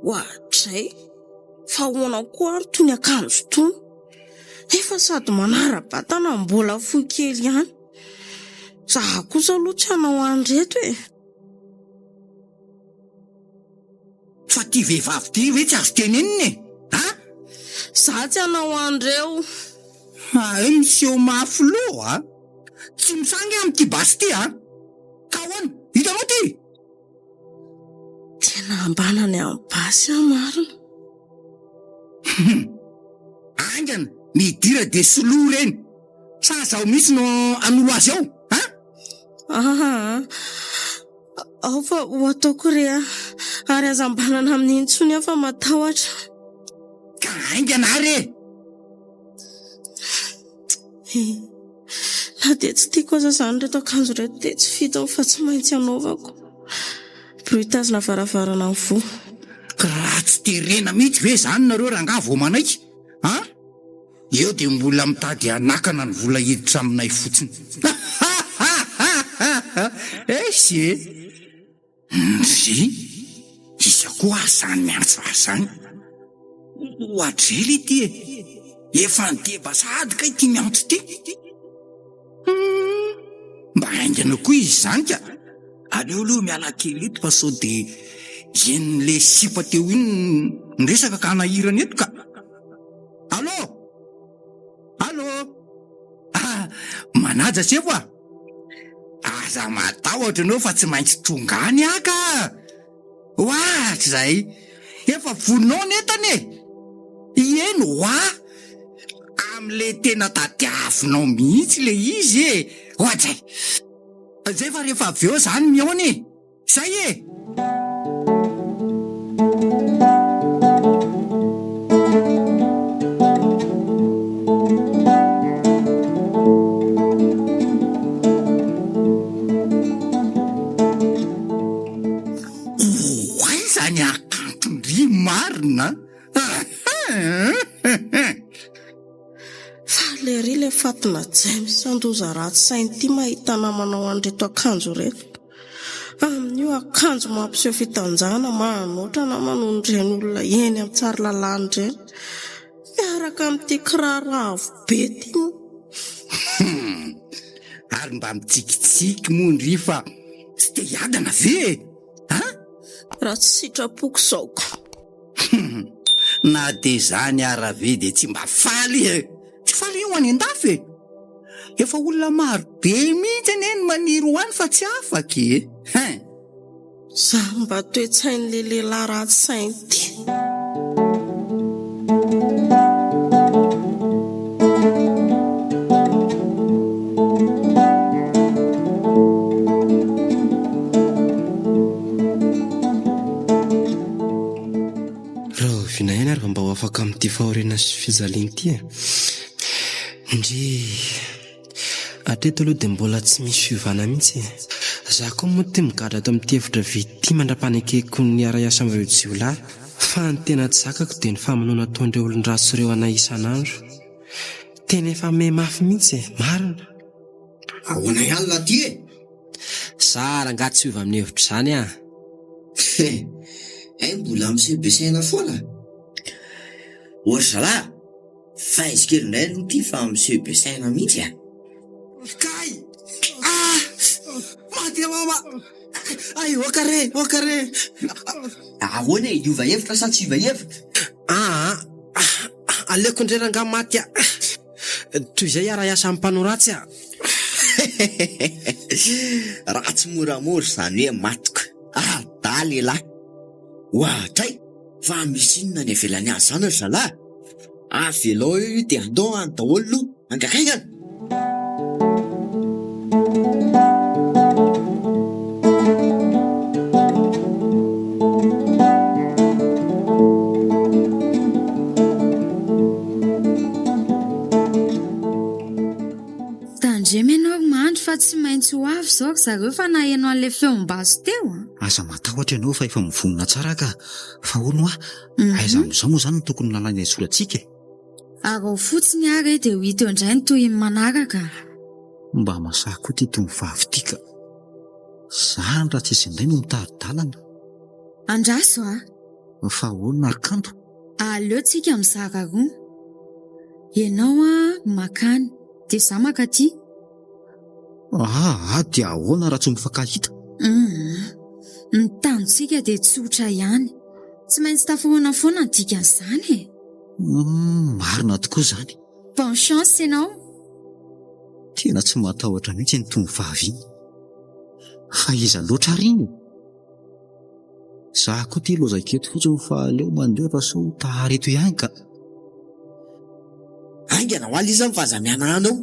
Ohatray. Fa ahoana koa ary toy ny akanjo tony. Efa sady manara-batana mbola fohy kely ihany. Zaho kosa aloha tsy hanao an'reto e. Fa ty vehivavy ty hoe tsy azo tenenina e. Zaho tsy hanao an'ireo. Miseho mafy loha a. Tsy misangy amin'ity basy ty a. Ka hoana, hitanao ty. Tena ambanany amin'ny basy marina. Angana, midira dia soloha reny. Sa zaho mihitsy no anolo azy ao, ao fa ho ataoko re a. Ary aza ambanana amin'ny intsony aho fa matahotra. Ka aingana re. Na dia tsy tiako aza izany reto akanjo reto dia tsy fitao fa tsy maintsy anaovako. Bruitazina varavarana ny vo. Ka raha tsy terena mihitsy ve izany nareo rangaha vao manaika? Eo dia mbola mitady hanakana ny vola hiditra aminay fotsiny. Esy ndry iza koa azany miantso azy zany. Ohatrely ity e. Efa nideba sady ka ity miantso ity. Mba haingana koa izy zany ka. Aleo aloha miala kely eto fa sao dia en'le sipa teo iny nresaka ka nahirana eto ka. Allô? Manaja sefo a. Aza matahotra anao fa tsy maintsy tongany aka. Ohatry zay. Efa voninao netany e. Ieno amin'le tena tadiavinao mihitsy le izy e. Ohatry zay fa rehefa avy eo zany miaona e. Zay e. Zany akantondry marina. Falery le Fatina James sandoza ratsy sainy ity mahita namanao an'reto akanjo reto. Amin'io akanjo mampiseho fitanjana manoatra na manondreny olona eny amin'ny tsary lalàna ireny. Miaraka amin'ity kiraro avo be ty. Ary mba mitsikitsiky mondry fa tsy te hiadana ve? Raha tsy sitrapoko izao ka. Na dia izany ara ve dia tsy mba faly tsy faly eo any an-dafy efa olona maro be mihitsy eny maniry ho any fa tsy afaka Zaho mba toe-tsain'ilay lehilahy ratsy sainy ity. Vina ihany ary mba ho afaka amin'ity fahoriana sy fijaliana ity ndry atreto aloha dia mbola tsy misy fiovana mihitsy. Za koa moa tia migadra ato amin'ity hevitra vity mandra-panekeko ny ara-iasa amin'ireo jiolahy, fa ny tena tsy zakako dia ny famonoana ataon'ireo olon-dratsy ireo anay isan'andro. Tena efa mafy mihitsy marina. Ahoana ihany la ty Sara nga tsy hiova amin'ny hevitra izany mbola misebesaina foana. Ohatra zalahy, faizikelinay no ty fa misebesaina mihitsy Kay! Maty mama! Ay, wakare! Ahoana hiova hevitra sa tsy hiova hevitra? Aleko indreranga maty toy izay ara-iasa amin'ny mpanoratsy Raha tsy moramora zany hoe matoka. Da lehilahy. Ohatray, fa misy inona ny avelany azy zany ry zalahy? Avelao io dia andao any daholo angakaingana. Tandremy ianao mandry fa tsy maintsy ho avy izao zareo fa nahaino an'ilay feom-bazo teo Aza matahotra ianao fa efa mivonona tsara ka fa hono aiza amin'izao moa izany no tokony lalàna isorantsika Ary ao fotsiny ary dia ho hita eo indray ny toy ny manaraka. Mba masaha koa ty tony vavy ty ka zany raha tsy izy indray no mitari-dalana Andraso fa hono kanto aleo tsika mizara roa. Ianao makany dia za makaty. Dia ahoana raha tsy mifankahita Ny tanontsika dia tsotra ihany. Tsy maintsy tafohana foana ny dikan'izany marina tokoa izany. Bonne chance ianao. Tena tsy matahotra mihitsy ny tovovavy iny. Fa iza loatra ary iny? Za koa tia lozan-keto fotsiny fa aleo mandeha fa sao tahareto ihany ka. Aingana ho aliza mifazamiana anao.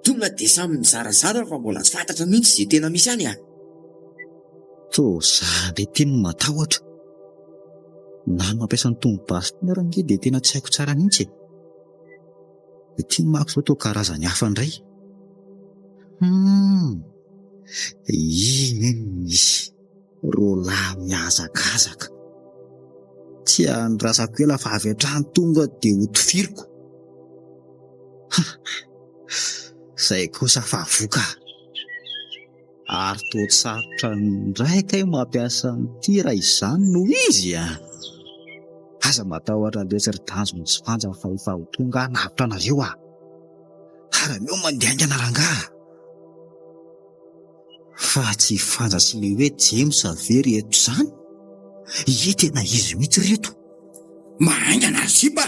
Tonga dia samy mizarazara fa mbola tsy fantatra mihitsy izay tena misy any Za ilay teny matahotra. Na ny mampiasa ny tombo-basy teny ary nge dia tena tsy haiko tsara mihitsy dia tia mako izao tao karazany hafa indray. Misy roalahy mihazakazaka tsy andrasako ela fa avy hatrany tonga dia hotifiriko. Izay kosa fa voka ary toa sarotra ndraika io mampiasa n'ity raha izany no izy aza matahotra lesy ry tanjo ny tsy fanja fa efa ho tonga navitra anareo ara-meo mandeha aingana rangaha fa tsy fanja sy le hoe James very eto izany tena izy mihitsy reto mahaingana zipa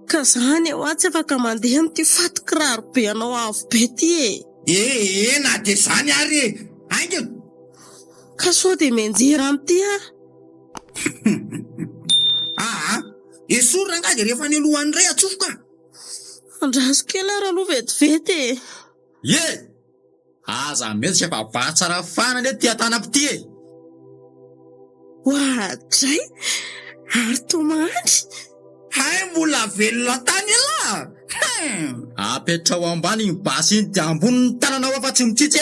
Ka zany eo tsy afaka mandeha amin'ity fatin-kiraro be anao avo be ty na dia zany ary aingana ka sao dia menjera amin'ity esorina nga dia rehefa ny alohan'ny ray atsofoka andraso kely ary aloha vetivety aza mety sy efa vatsara fana le tia tanam-pity Ohatray ary tomandry mbola velona tany apetra ao ambany iny basy iny dia amboniny tananao efa tsy mitsitsy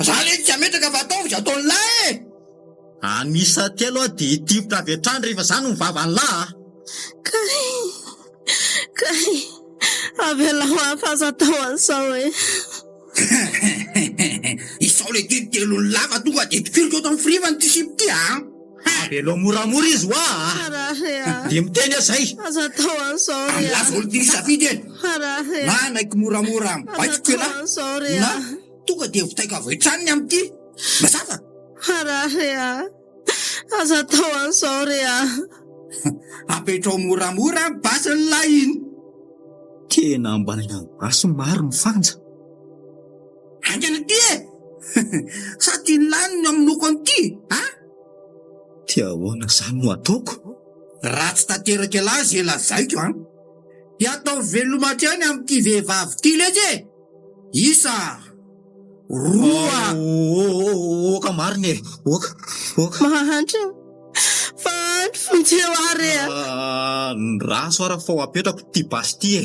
za le tsy ametraka fa ataovy ataony lahy anisa telo dia hitivitra avy hatrany rehefa zany ny vavany lahy Kay avela ho afaza tao an'izao le telony lava tonga de firiko eto amin'ny firivany ty sipy ty Abelo moramora izy hoa. Dia miteny zay. Aza tao an'izao ry laza olo ty safidy eny na naiky moramora baiko ela na tonga de vitaika voitraniny am'ty mazava aza tao an'izao ry apetrao moramora basiny lahy iny Tena ambanina basy maro mifanja. angana ty sa tiany laniny aminoko an'ity Ty ahoana zany no ataoko? raha tsy tanteraka elazy elazaiko dia atao velomatrany am'ty vehivavy ty lezy isa roa Oka marina e. Oka. mahantra fahandro fonteo ary Raso ara fa apetrako ty basy ty e.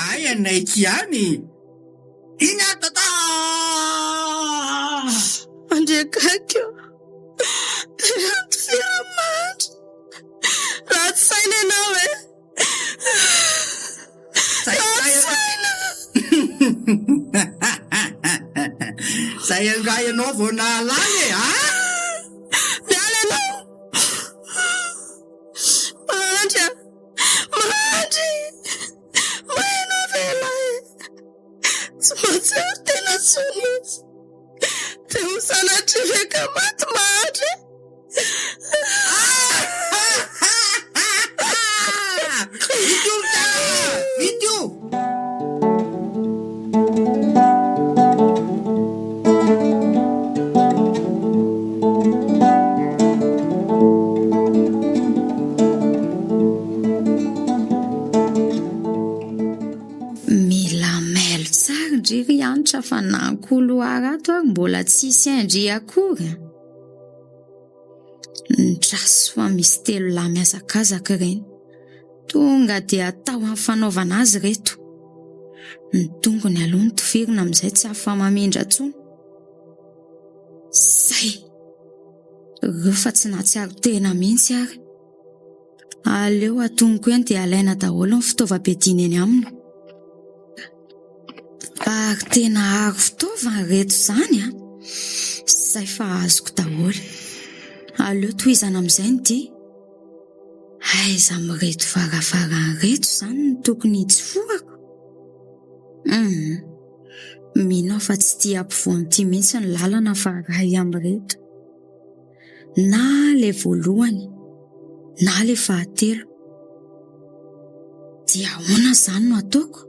ay anaiky ihany iny atata andrekakio raty firamandry raha tsy saina ianao zay angay ianao vao nahalany miala anao mandry mainao vela tsy matsero tena tsolotsy te ho sanatry veka maty mandry video mila mailo tsara ndry anitra fa nankoloara ato ary mbola tsisy andry akory nitraso fa misy 3 lahy miazakazaka ireny tonga dia atao amin'ny fanaovana azy reto ny tongony aloha ny tovérina amin'izay tsy afa mamindra tsony zay ireo fa tsy natsiaro tena mihitsy ary aleo atongoko eny dia alaina daholo ny fitaovam-piadiana eny aminy ary tena aro fitaovana reto zany zay fa azoko daholo aleo tohizana amin'izay ny ty aiza mireto varavarany reto zany ny tokony tsy forako minao fa tsy tia ampivoany ty mihitsy ny lalana fa ray amreto na le voalohany na le fahatelo dia ahoana zany no ataoko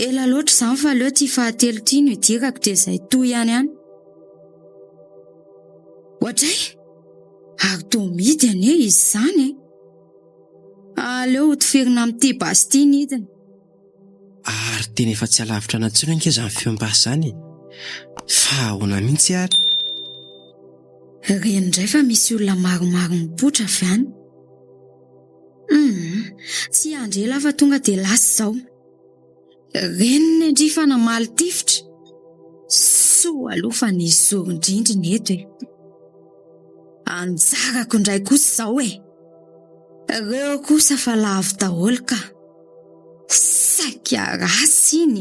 ela loatra zany fa aleo ty fahatelo ty no idirako dia izay toy ihany ohatray ary to midy ane izy zany aleo hotoferina amin'ity basy ty ny hidiny ary tena efa tsy alavitra nantsony anke zany feom-basy zany fa ahoana mihitsy ary rendray fa misy olona maromaro mipotra avy any tsy andrela fa tonga dia lasy zao reniny ndry fa namaly tifitra soa aloha fa nisy zoron-drindry ny eto anjarako indray kosa zao reo kosa fa lavo daholo ka saika rasy iny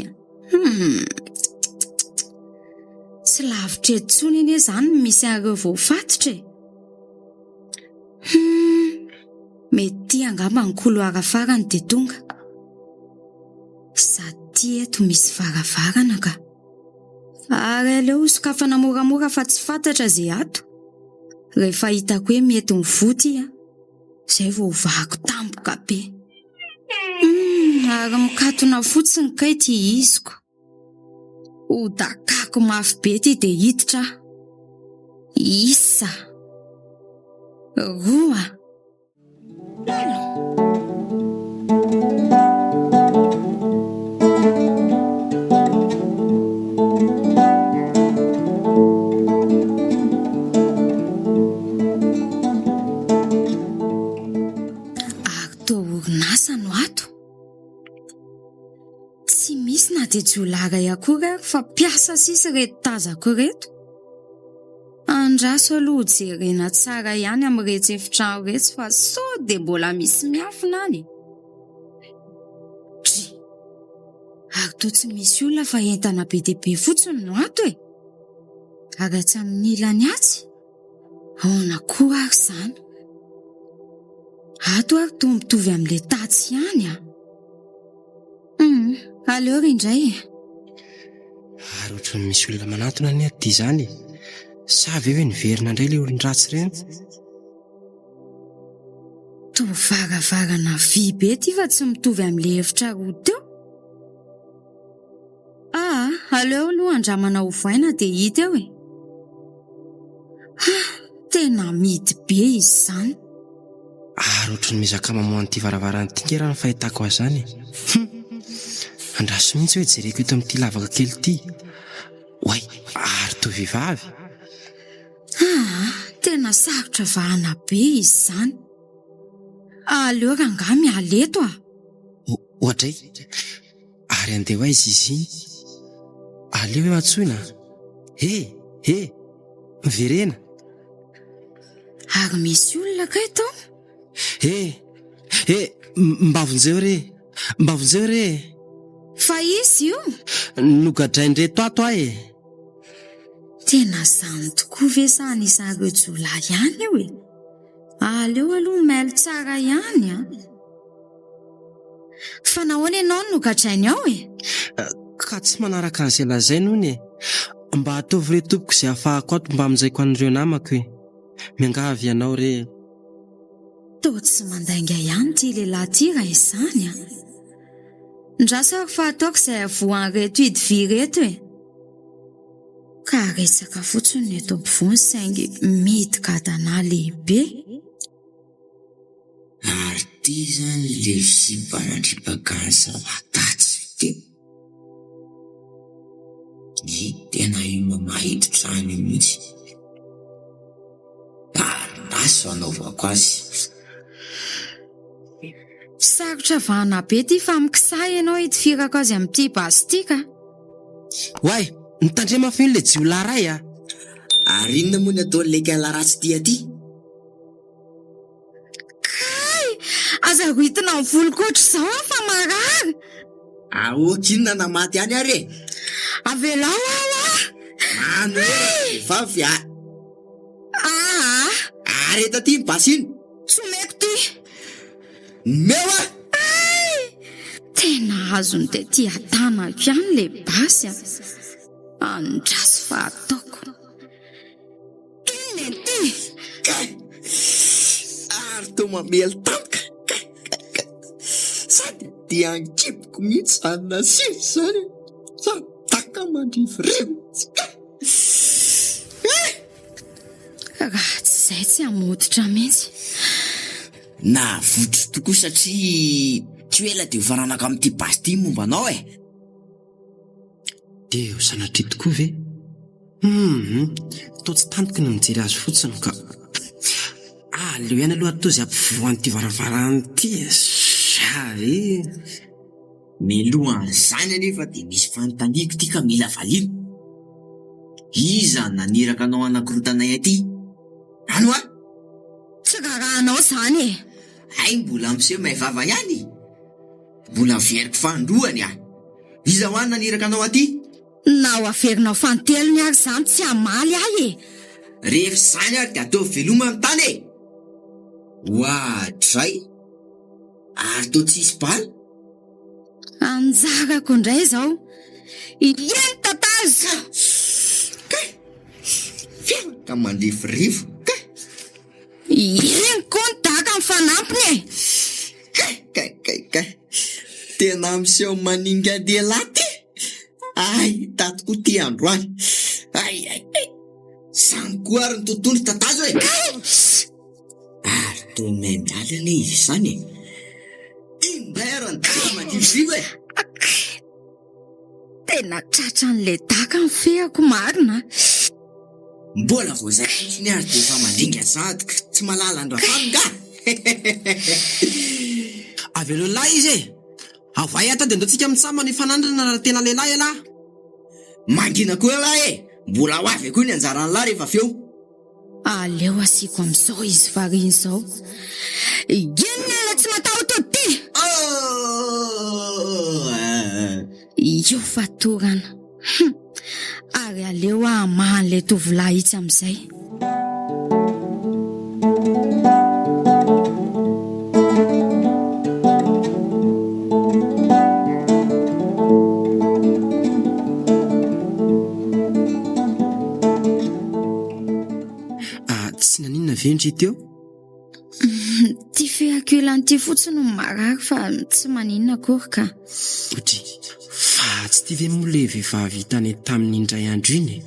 tsy lavitra etsony iny zany misy an'ireo voafatotra mety angamba ny koloara farany dia tonga sady eto misy varavarana ka ary aleo sokafana moramora fa tsy fantatra zay ato rehefa hitako hoe mety mivoty zay vao vako tampoka be ary mikatona fotsiny kay ty iziko hodakako mafy be ty dia hiditra isa roa dia jiolaga akory ary fa piasa sisy reto tazako reto andraso aloha jerena tsara ihany amin'iretsy efitrano reto fa sao dia mbola misy miafina any Ary toa tsy misy olona fa entana be dia be fotsiny no ato e. Ary tsy amin'ny ilany atsy. Ahoana koa ary izany? Ato ary toa mitovy amin'ilay tatsy ihany a. Aleo indray e. Ary ohatran'ny misy olona manatona ny aty izany. Sa ve hoe niverina indray ilay olon-dratsy ireny? Toa varavarana vy be ty fa tsy mitovy amin'ilay efitra roa teo. Aleo aloha andramana ho vaina dia hita eo e. Tena midy be izy izany. Ary ohatran'ny mizaka mamoa an'ity varavarana ity raha ny fahitako azy izany. Andraso mihitsy hoe jereko eto amin'ity lavaka kely ity. Oay, ary toa vehivavy. Tena sarotra vahana be izy izany. Aleo rangahy mialeto a. Ohatray. Ary andeha hoaiza izy iny. Aleo eo antsoina. Miverena. Ary misy olona kay tao? Mba vonjeo re. Fa izy io? Nogadraindreto ato aho e. Tena zany tokoa ve sa anisareo jola ihany io e? Aleo aloha mailo tsara ihany a. Fa nahoana ianao no nogadrainy ao e? Ka tsy manaraka an'izay lazainy hono e. Mba ataovy re tompoko izay ahafahako ato mba amin'izayko an'ireo namako e. Miangavy ianao re. Toa tsy mandainga ihany ty lehilahy ty raha izany a. Ndraso ary fa ataoko izay avoan reto hidy vy reto e. Ka retsaka fotsiny eto ampovoany saingy midika adana lehibe. Ary ty zany le sibanandripakasa tatsy teo. Ny tena io mamahiditra any mihitsy. Ary naso anaovako azy. Sarotra vahana be ty fa mikisay ianao hitifirako azy amin'ity bastika. Oay, nitandrema feno le jiolahy ray a. Ary inona moa ny ataon'ilay kala ratsy ty aty? Kay! Aza roitina ny volok'oatra izao fa marary. Ahoaka inona namaty any ary e? Avelao aho a! Mano vehivavy a. Ary eto aty basiny. Someko ty. Mewa! Tena azony dia ty atanako ihany le basy a. Andraso fa ataoko. Inona ty? Ary toa mamely tampoka. Sady dia ankipiko mihitsy zany nasivy zany. Sady taka mandrivorivo. Raha tsy izay tsy hamodotra mihitsy. Na votro tokoa satria tsy ela dia hofaranako amin'ity basy ity mombanao e. Dia ho sanatria tokoa ve? Toa tsy tantoky no mijery azy fotsiny ka. Aleo ihany aloha atao izay ampivoan'ity varavarana ity e. Meloha an'izany anefa dia misy fanontaniako ity ka mila valiana. Iza naniraka anao anakorotanay aty? Ano a? Tsy rarahanao izany e. Hay, mbola miseho mahay vava ihany. Mbola veriko fandroany a. Iza ho any naniraka anao aty? Na ho averinao fantelony ary izany tsy hamaly ahy e. Rehefa izany ary dia atao veloma amin'ny tany e. Ohatray. Ary toa tsisy bala. Anjarako indray izao. Iny tatazo. Fianaka mandrivorivo. Iny koa ny daka amin'ny fanampiny e. Tena miseho maninga lehilahy ty. Ay, tatoko ty androany. Ay. Zany koa ary ny tontolo tatazo e. Ary toa mahay miala le izy izany e. Imbairany tena mandrivorivo e. Tena tratra an'ilay daka ny feako marina. Mbola voazay ny ary dia efa mandringa zadika. Tsy malala andrafanonga. Avelo lahy izy e. Avay ata dia andaotsika mitsama ny fanandrana raha tena lehilahy lahy. Mangina koa lahy e. Mbola ho avy koa ny anjaran'ny lahy rehefa feo. Aleo asiko amin'izao izy variana izao. Inona tsy matahotra ty? io fatorana ary aleo amahan'ilay tovolahy itsy amin'izay. Tsy naninona vendry teo? Ty feakulan'ity fotsiny no marary fa tsy maninona akory ka. Otry, fa tsy tia ve moa le vehivavy tany tamin'indray andro iny?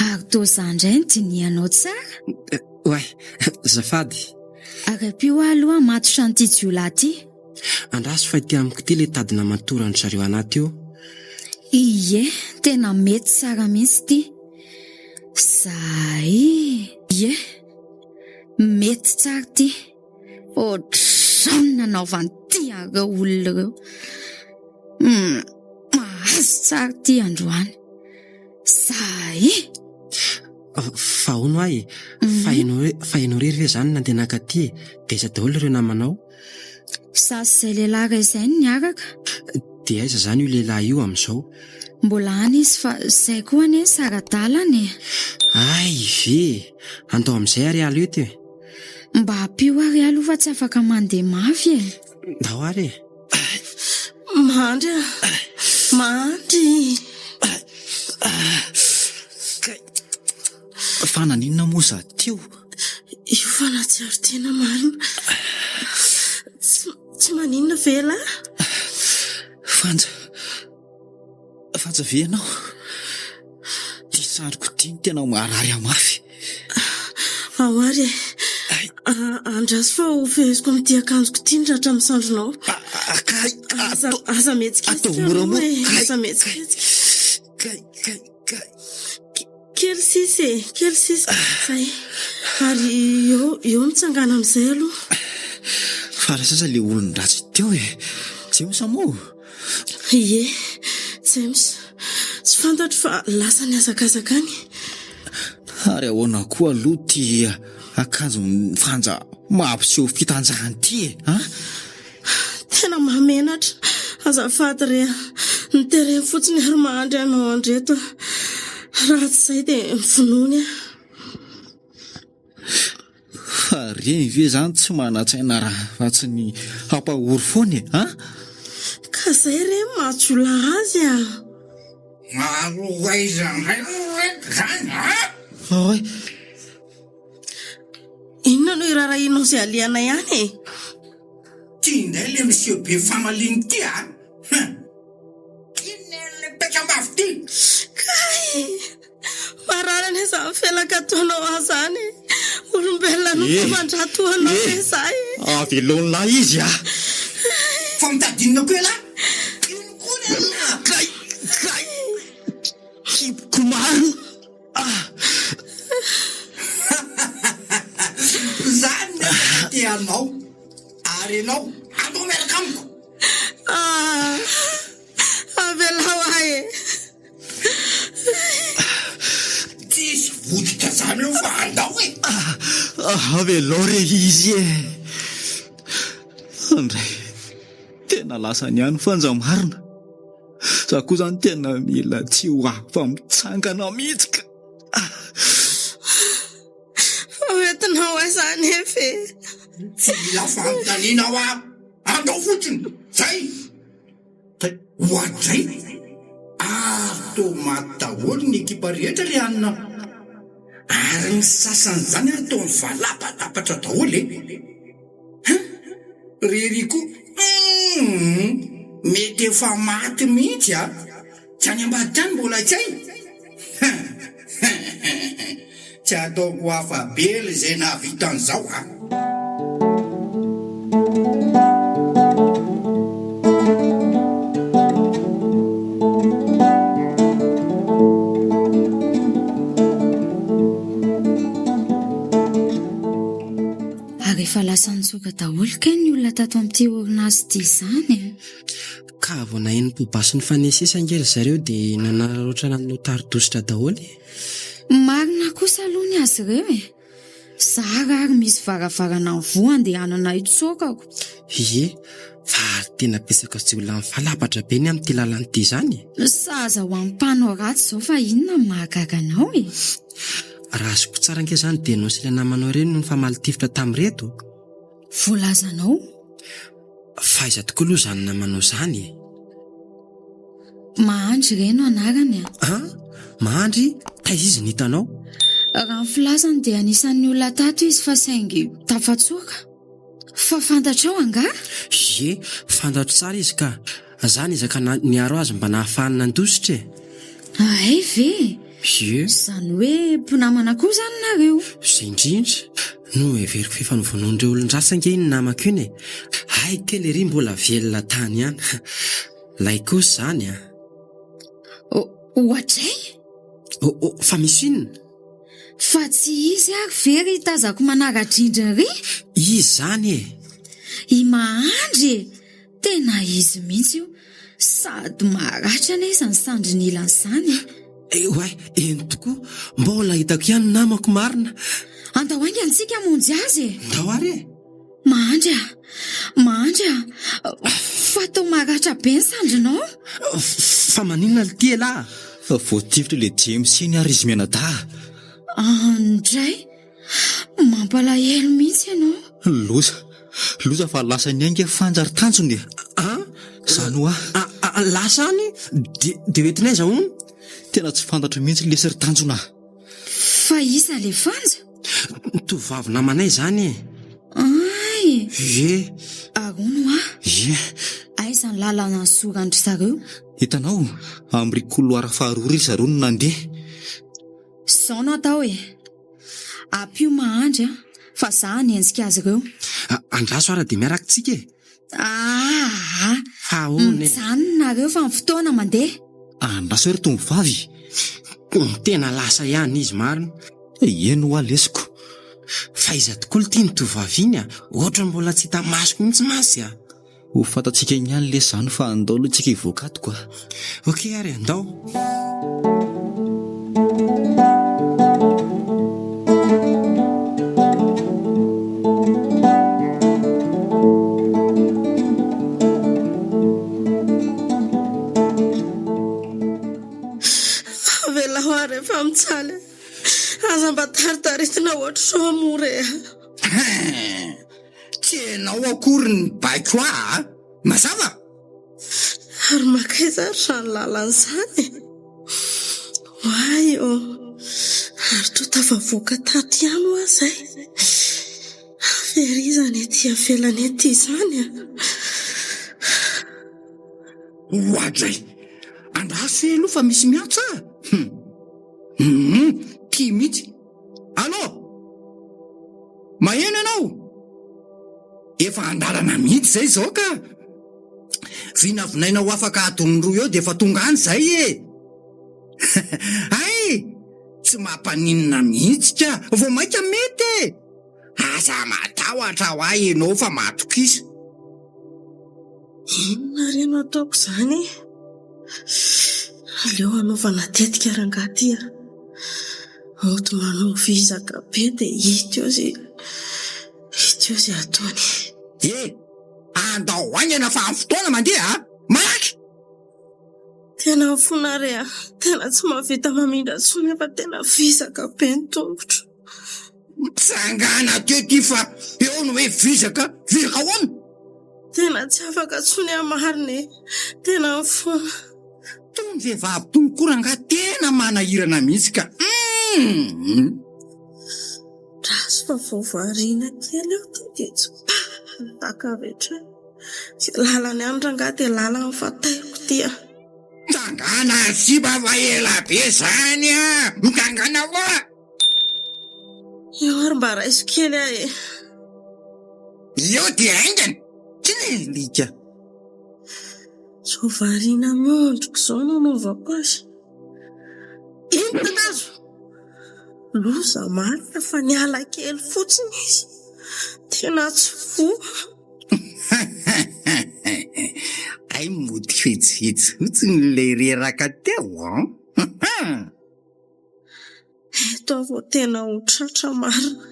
Ary toa izany indray no dinihanao tsara. Oay, zafady. Arapio aloha matotra an'ity jiolahy ity. Andraso fa ity amiko ty le tadina matorany zareo anaty eo. Ie, tena mety tsara mihitsy ity. Zay. Ie, mety tsara ity. Ohatr'izao nanaovan'ity areo olona ireo. Mahazo tsara ity androany. Zay. Fa hono ahy, fa hainao rery ve zany nandeha naka ty dia iza daholo ireo namanao? Sasy izay lehilahy iray izay no niaraka. Dia aiza zany io lehilahy io amin'izao? Mbola any izy fa izay koa anie saradalany. Ay ve, andao amin'izay ary alo eto e. Mba hampio ary aloha fa tsy afaka mandeha mafy e. Ndao ary e. Mandry a. Mandry. Fa naninona moa za teo? Io fanatsiaro tena marina. Tsy maninona vela? Fanja ve ianao? Ty sariko ty ny tena marary amafy. Ao ary e. Andraso fa ho feheziko amin'ity akanjoko ty ny ratra misandronao. Aza metsika. Atao moramora. Aza metsika. Kely sisy. Zay. Ary eo mitsangana amin'izay aloha. Fara sasa le olona ratsy teo e. James moa. Ie, James. Tsy fantatro fa lasa ny azakazaka any. Ary ahoana koa aloha ty akanjo mifanja mampiseho fitanjahany ty e. Tena mahamenatra. Azafady rea. Nitereny fotsiny ary mahandry anao andreto. Raha tsy izay dia mifonony. Fa reny ve zany tsy manatsaina raha fa tsy ny hampahory foana e. Ka izay re matsola azy a. Marova izany zany Oy. Inona no irarahinao izay aliana ihany e? Ty indray le monsieur be famaliny ty a. Inona pekam-bavy ty? Kay, mararana izany felaka ataonao azany. Olombelona no tsy mandratoanao ve zay? Velon'lahy izy a. Fa mitadinina koa lahy. Kay. Kiboko maro. Zany ty anao. Ary ianao andao miaraka amiko. Avelao ahy e. Tsisy voditra zany io fa andao e. Avelao re izy e. Andray, tena lasa ny any fanja marina. Za koa zany tena mila tsy ho afa mitsangana mihitsy ka. Oentinao ahy zany efe. Tsy mila fanontanianao aho. Andao fotsiny. Zay. Hoatray. Tomaty daholo ny ekipa rehetra le anina. Ary ny sasany zany ataony valapatapatra daholo e. Rery koa. Mety efa maty mihitsy a. Tsy any ambady tany mbola tsay. Tsy ataoko hafa bely izay nahavitan'izao a. Efa lasa nitsoka daholo kay ny olona tato amin'ity orinasa ity izany. Ka vao naheno pobasy ny fanesesa angely zareo dia nanararaotra notari-dositra daholo. Marina kosa aloha ny azy ireo e. Zara ary misy varavarana ny voa andehanana itsokako. Ie, fa tena pesaka tsy olona mifalapatra be ny amin'ity lalanyity zany. Saza ho ampanao ratsy zao fa inona ny mahagaga anao e? Raha azoko tsara anke zany dia nao sy ilay namanao ireny no famalitifitra tamin'ireto. Voalazanao? Faiza tokoa aloha zany namanao zany. Mahandry reno anarany Mahandry? Taiza izy ny hitanao? Raha ny filazany dia anisan'ny olona tato izy fa saingy tafatsoaka. Fa fantatrao anga? Ye, fantatro tsara izy ka. Zany izaka niaro azy mba nahafahany nandositra e. Ay ve? Ye. Zany hoe mpinamana koa zany nareo. Zay indrindra no everiko fifanofonondreo olon-drasa ange iny namako iny e. Hay kely ery mbola velona tany ihany. Lay kosa zany a. Ohatray? Fa misy inona? Fa tsy izy ary very tazako manara-drindriny ry? Izy zany e. I mahandry e. Tena izy mihitsy io. Sady maratra neza ny sandriny ilan'izany e. Oay, eny tokoa. Mbola hitako ihany namako marina. Andao ainga antsika monjy azy e. Ndao ary e. Mahandry fa tao maratra be ny sandrinao. Fa maninona ly ty e lahy? Fa voatifitra le James iny ary izy mianada. Andray, mampalahelo mihitsy ianao. Loza fa lasa ny ainga fanjary tanjony. Zany hoa. Lasany? De oentinaiza hono? Tena tsy fantatra mihitsy lesery tanjona. Fa isa le fanja? Tovavy namanay zany e. Ay. Ye. Arono Ye. Aiza ny lalana ny sorandry zareo? Hitanao, amry couloir faharoa ry zareo no nandeha. Sao no atao e. Apio mahandry fa za ny enzika azy ireo. Andraso ara de miaraka tsika e. Fa hono e. Mijanona nareo fa ny fotoana mandeha. Andraso ery tovavy. Tena lasa ihany izy marina. Eno hoa lesiko. Faiza tokoa ity ny tovavy iny ohatra mbola tsy hita masoko mihitsy masy a. Ho fantatsika ihany le zany fa andao aloha tsika hivokatoko. Okey ary andao. Avela ho ary efa mitsaly. Aza mba taritaritina ohatra so amore. Tsenao akory ny baiko mazava? Ary makaiza trano lalan'izany. Why ary to tafavoaka tato ihany ho azay. Ferizany ety avelany ety zany. Ohatray. Andraso elo fa misy miatsa. Ty mihitsy. Allô? Maheno ianao? Efa andalana mihitsy zay zao ka. Vinavinaina ho afaka adon'ny roa eo de efa tonga any zay e. Ay, tsy mampaninina mihitsy ka. Vao maika mety e. Asa matahotra ho ahy ianao fa matokisa. Inona reno ataoko zany? Aleo anaovana tetika rangaty Oto manao vizaka be de hita eo zay ataony. Andao any ana fa amin'ny fotoana mandeha malaky. Tena fonare tena tsy mahavita mamindra tsony fa tena vizaka be ny tongotra. Tsangana teo ty fa eo no hoe vizaka hoana. Tena tsy afaka tsony amariny. Tena fona. Tony vehivavy tonkoranga tena manahirana mihitsy ka. Rasy fa voavariana kely eo dia tsy takavetra. Lalany andrangà dia lalany fataiko tia. Tangana sy bava ela be zany mitangana koa. Eo ary mba raiso kely ahy. Eo dia aingana. Tsy lika. Voavariana miondroko zao no naovako azy. Entina azo. Loza marina fa niala kely fotsiny izy. Tena tsy fo. Ay mody fetsifetsy fotsiny ilay reraka teo. Eto avao tena ho tratra marina.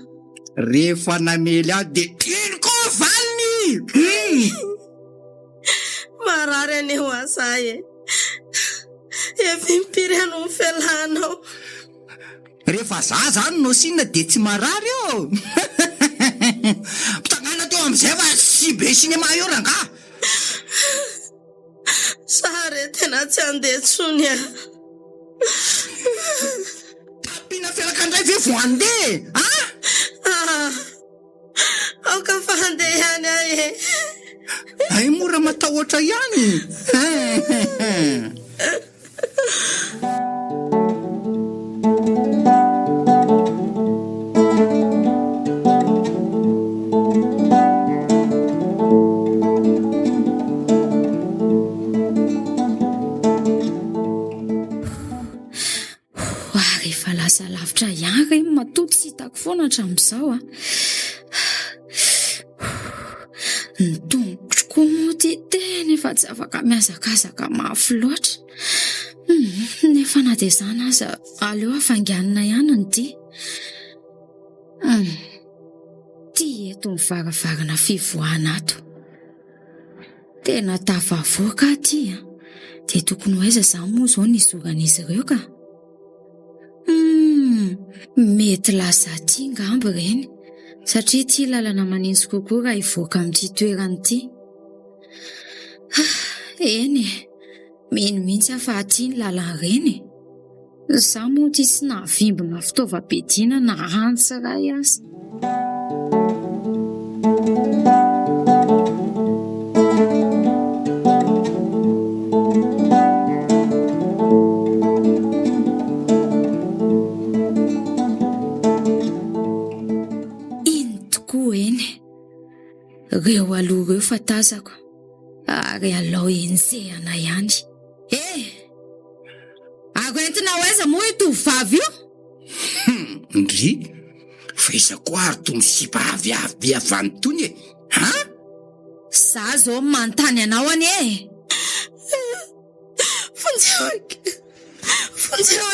Rehefa namely aho dia teny koa valiny. aneo azahy e. Efa impiry anao ny fialanao. Rehefa za zany no sinna de tsy marary eo. Mpitangana teo am'izay fa sy be sinema eo ranga. Sary tena tsy andeha tsony a. Tapina fialakandray ve vo andeha? Aoka fa andeha ihany ahy e. Ay mora matahotra ihany. Rehefa lasa lavitra ihany matoto sy hitako foana hatramin'izao a. Ny tongotro koa moa tena efa tsy afaka miazakazaka mafy loatra. Nefa na dia izany aza aleo hafanganina ihany ny dia. Tia eto ny varavarana fivoahana ato. Tena tafavoaka aty a. Dia tokony ho aiza izany moa izao ny zoran'izy ireo ka? Mety lasa tia ngamba ireny, satria tia lalana manintsy kokoa raha hivoaka amin'ity toerana ity. Eny, mino mihitsy afa aty ny lalana ireny. Izaho moa tia tsy nahavimbina fitaovam-piadiana na antsy iray aza. Reo aloha reo fa tazako, ary alao enzehana ihany. Ako entina ho aiza moa ito vavy io? Ndry, fa izako ary tony sipa avy avy tony e. Za zao manontany anao anie e. Fonjeo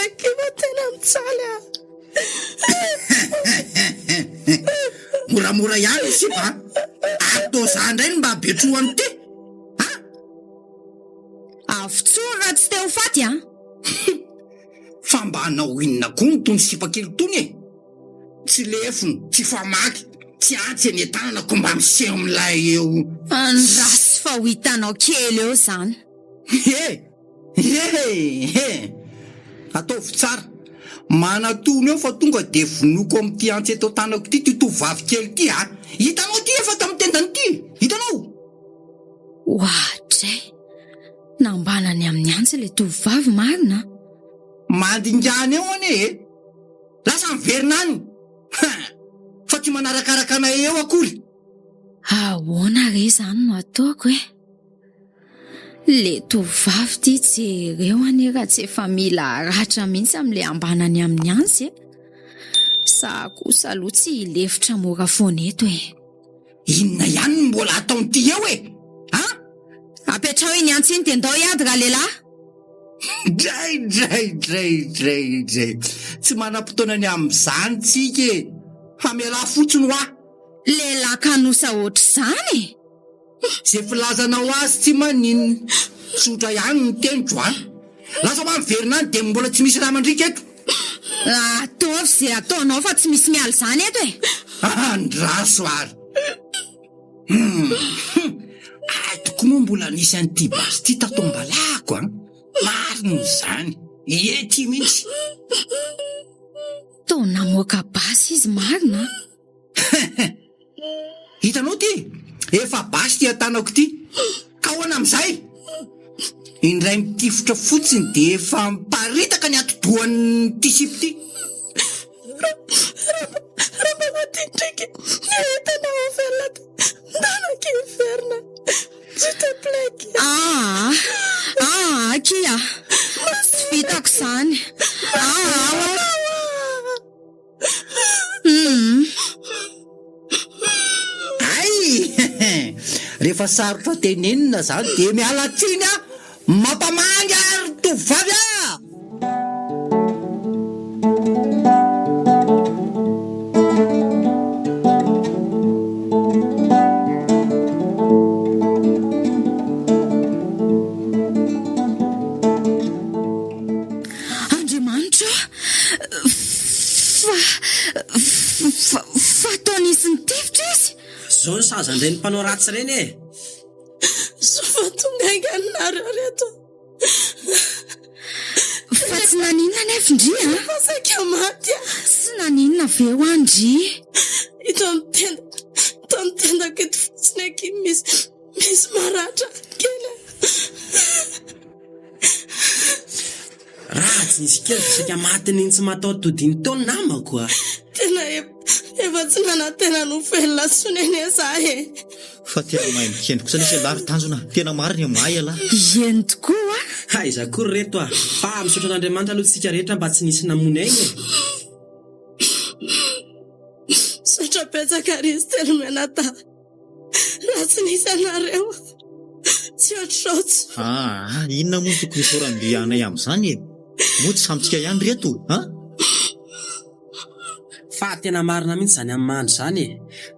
ake fa tena mitsaly a. Moramora ihany sipa. Atao za indray ny mba betroany ty. Avotsoa raha tsy te ho faty a. Fa mba hanao inona koa ny tony sipa kely tony e. Tsy lefony, tsy famaky, tsy antsy eny tanana ko mba miseho milay eo. Andrasy fa ho hitanao kely eo zany. Ataovy tsara. Manatony eo fa tonga de vonoko amin'ity antsy eto tanako ty tovavy kely ty a. Hitanao ty efa tamin'ny tendany ty. Hitanao? Ohatray. Nambanany amin'ny antsy le tovavy marina. Mandingany eo ane e. Lasa miverina any. Fa tsy manarakaraka anay eo akory. Ahoana re zany no ataoko e. Le tovavy ty jereo ane raha tsy efa mila ratra mihitsy amin'le ambanany amin'ny antsy e. Sa kosa aloha tsy hilefitra mora foana eto e. Inona ihany mbola ataon'ity eo e? Apetrao iny antsy iny tendao iady raha lehilahy. Dray. Tsy manam-potoana amin'izany tsika e. Fa miala fotsiny hoa. Lehilahy kanosa ohatr' izany. Zay filazanao azy tsy maninona. Tsotra ihany ny tenitro a. Lasa mampiverina any de mbola tsy misy raha mandrika eto. Ataovy zay ataonao fa tsy misy miala izany eto e. Andraso ary. Toko moa mbola nisy an'ity basy ty tato mbalako a. Marina izany. Ety mihitsy. Tao namoaka basy izy marina. Hitanao ty? Efa basy ty atanako ty. Ka hoana amin'izay. Indray mitifotra fotsiny de efa miparitaka ny atodohan'ny tisipy ty. Raha ty ndraiky hitanao velona ndanako inferna. S'il te plaît. Kia. Tsy vitako izany. Rehefa sarotra tenenina zany de miala tsiny a. Mampamangy ary tovavy a. sazan'ireny mpanao ratsy ireny e. Sofa tonga inganareo reto. Fa tsy naninona nefa ndry a? Fasaka maty a. Sy naninona ve ho andry? Ito amin'ny tendako eto fotsiny aky misy maratra kely. Ratsy nisy kely fisaka matiny tsy matao todiny taona namako a. Tena efa tsy manantena no felona sonene za e. Fa tena mahay mikendry kosa nisy lary tanjona. Tena marina mahay ala. Eny tokoa a. Aiza kory reto a. Fa misaotra an'Andriamanitra aloha tsika rehetra mba tsy nisy namony ainy e. Saotra betsaka rizy telo menata. Raha tsy nisy anareo tsy ohatrotra. Inona moa tokony isaoram-bianay amin'izany e? Moa tsy samitsika ihany reto, ha? Fa tena marina mihitsy zany amin'ny mandry zany e.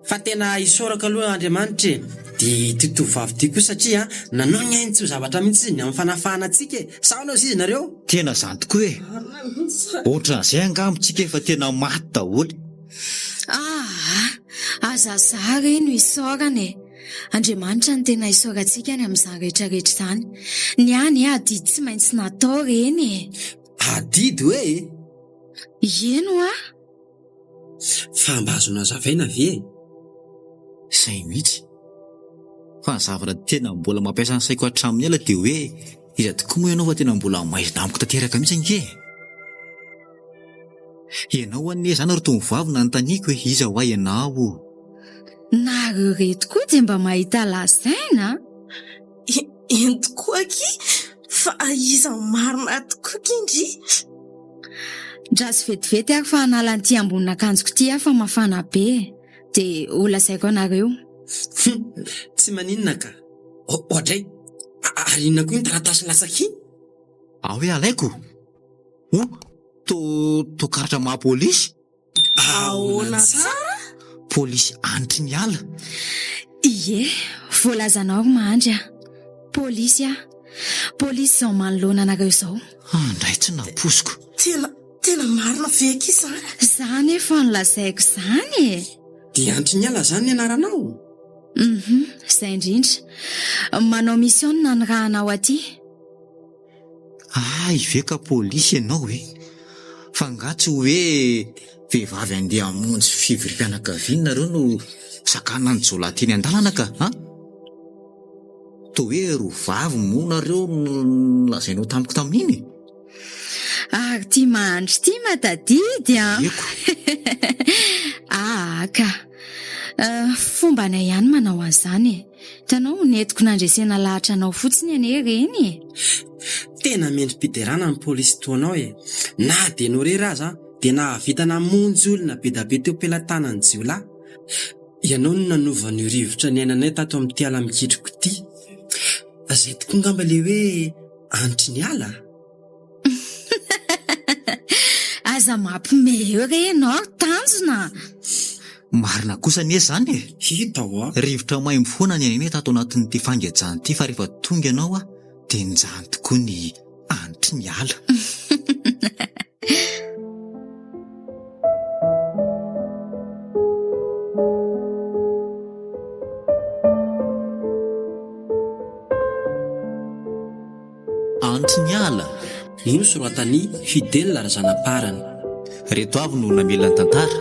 Fa tena isaoraka aloha Andriamanitra e. Dia ity tovovavy ity koa satria nanao ny ainy tsy ho zavatra mihitsy izy ny amin'ny fanafahana antsika e. Saona izy nareo? Tena zany tokoa e. Ohatran'izay angambontsika efa tena maty daholo. Azazary no isaorana e. Andriamanitra ny tena isaorantsika ny amin'izany rehetrarehetra izany. Ny any adidy tsy maintsy natao reny e. Adidy hoe? Eno a? Fa mba azona zavaina ve? Izay mihitsy. Fa ny zavatra tena mbola mampiasa ny saiko hatramin'ny ela dia hoe iza tokoa moa ianao fa tena mbola maizina amiko tanteraka mihitsy ange. Ianao anie izany ary tovovavy nanontaniako hoe iza ho ianao? Nareo reto koa dia mba mahita lazaina. Eny tokoa aky fa iza marina tokoa kindry. Drasy vetivety ary fa analan'ity ambonina akanjoko ity fa mafana be. Dia ho lazaiko anareo. Tsy maninona ka. Ohatray, arinona koa ny taratasy latsaki? Hoe alaiko? Tokaratra maha-pôlisy? Ahoana tsara? Pôlisy antry ny ala. Ie, voalazanao ro mahandry a. Pôlisy a. Pôlisy izao manoloana anareo izao. Andray tsy naposiko. Tena marina ve aky izany? Zany efa nolazaiko izany e. Dia antry ny ala zany ny anaranao? Izay indrindra. Manao misiona ny raha anao aty. Iveka pôlisy ianao e. Fa nga tsy hoe vehivavy andeha hamonjy fivirim-pianakaviana nareo no sakana ny jolahy teny an-dalana ka, ha? Toa hoe rovavy moa nareo no lazainao tamiko tamin'iny. Ary tia mahandro tia matadidy a. Eko. Ka. Fombanay ihany manao an'izany e. Tanao netiko nandresena lahatra anao fotsiny ane reny. Tena mendrim-piderana ny pôlisy toanao e. Na dia norery aza dia nahavitana monjy olona be da be teo pelantanany jiolahy. Ianao no nanova ny rivotra ny ainanay tato amin'ity ala mikitriko ity. Izay tokoa ngamba le hoe antry ny ala. Aza mampimeo renao tanjona. Marina kosa anie zany e. Hita ho rivotra maimbo foana ny ainay tato anatin'ity fangajana ity fa rehefa tonga ianao dia njany tokoa ny antry ny ala. Antry ny ala. Ino soratany Fidèle Razanaparana. Reto avy no namelany tantara.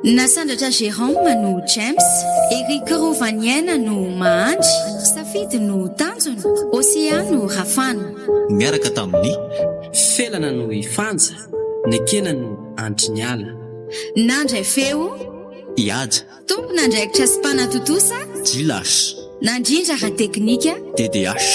Nasandratra Jérôme no James, Eric Rovaniena no Mahandry, Safidy no Tanjona, Océan no Rafana. Miaraka tamin'ny Felana no Ifanja, Nekena no Antry ny ala. Nandray feo Ihaja, tompona andraikitra sy mpanatotosa Jilas, nandrindra raha teknika DDH.